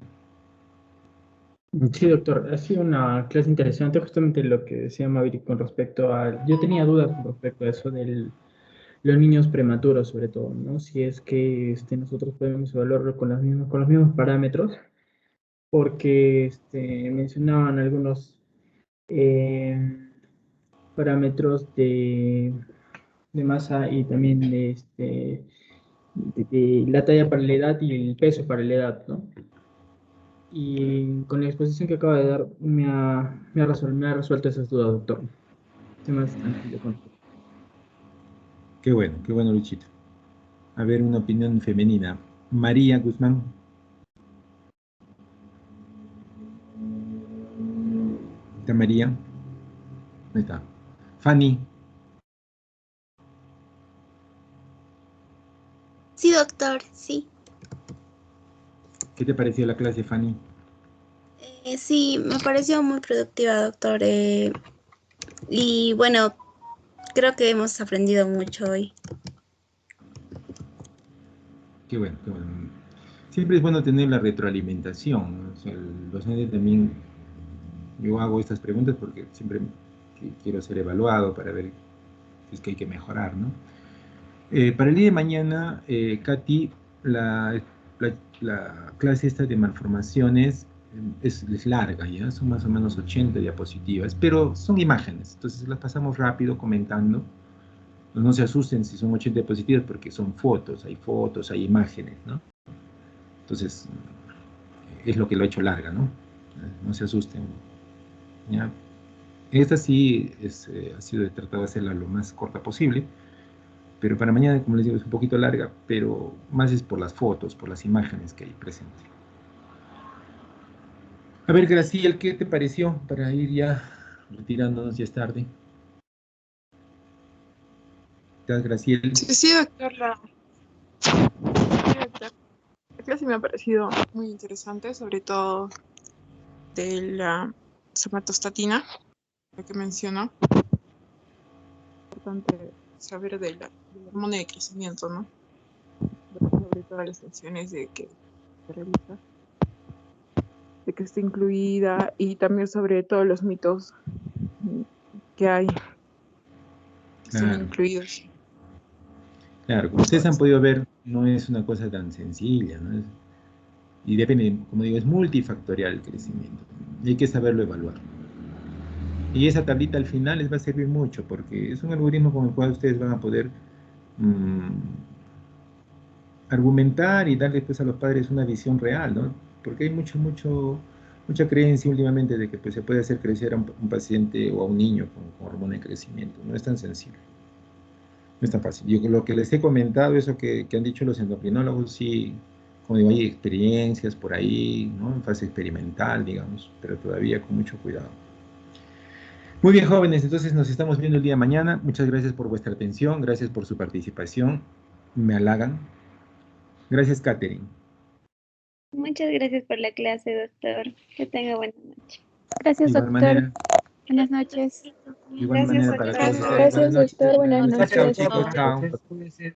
Sí, doctor, ha sido una clase interesante, justamente lo que decía Maverick con respecto a... Yo tenía dudas con respecto a eso de los niños prematuros, sobre todo, ¿no? Si es que nosotros podemos evaluarlo con los mismos parámetros, porque mencionaban algunos parámetros de masa y también de la talla para la edad y el peso para la edad, ¿no? Y con la exposición que acaba de dar, me ha resuelto esas dudas, doctor. Estoy más tranquilo con esto. Qué bueno, Luchito. A ver, una opinión femenina. María Guzmán. ¿Está María? Ahí está. Fanny. Sí, doctor, sí. ¿Qué te pareció la clase, Fanny? Sí, me pareció muy productiva, doctor. Y bueno, Creo que hemos aprendido mucho hoy. Qué bueno, qué bueno. Siempre es bueno tener la retroalimentación, ¿no? O sea, el docente también, yo hago estas preguntas porque siempre quiero ser evaluado para ver si es que hay que mejorar, ¿no? Para el día de mañana, Katy, la clase esta de malformaciones es larga, ¿ya? Son más o menos 80 diapositivas, pero son imágenes, entonces las pasamos rápido comentando. No se asusten si son 80 diapositivas porque son fotos, hay imágenes, ¿no? Entonces, es lo que lo ha hecho larga, ¿no? No se asusten, ¿ya? Esta sí ha sido tratado de hacerla lo más corta posible, pero para mañana, como les digo, es un poquito larga, pero más es por las fotos, por las imágenes que hay presentes. A ver, Graciel, ¿qué te pareció para ir ya retirándonos? Ya es tarde. ¿Estás, Graciel? Sí, doctor. Sí, doctor. La clase me ha parecido muy interesante, sobre todo de la somatostatina, lo que mencionó. Es importante saber de la hormona de crecimiento, ¿no? Sobre todas las funciones de que se realiza, de que esté incluida y también sobre todos los mitos que hay que están Claro. incluidos. Claro, como ustedes han podido ver, no es una cosa tan sencilla, ¿no? Y depende, como digo, es multifactorial el crecimiento. Y hay que saberlo evaluar. Y esa tablita al final les va a servir mucho, porque es un algoritmo con el cual ustedes van a poder argumentar y darle pues, a los padres una visión real, ¿no? Porque hay mucha creencia últimamente de que pues, se puede hacer crecer a un paciente o a un niño con hormona de crecimiento. No es tan sencillo. No es tan fácil. Yo lo que les he comentado, eso que han dicho los endocrinólogos, sí, como digo, hay experiencias por ahí, ¿no? En fase experimental, digamos, pero todavía con mucho cuidado. Muy bien, jóvenes, entonces nos estamos viendo el día de mañana. Muchas gracias por vuestra atención, gracias por su participación. Me halagan. Gracias, Katherine. Muchas gracias por la clase, doctor. Que tenga buena noche. De Gracias, igual doctor. manera, Buenas noches. de igual Gracias, manera para doctor. todos ustedes. Gracias, Buenas noches. doctor. Buenas Chao, noches. chicos, chao.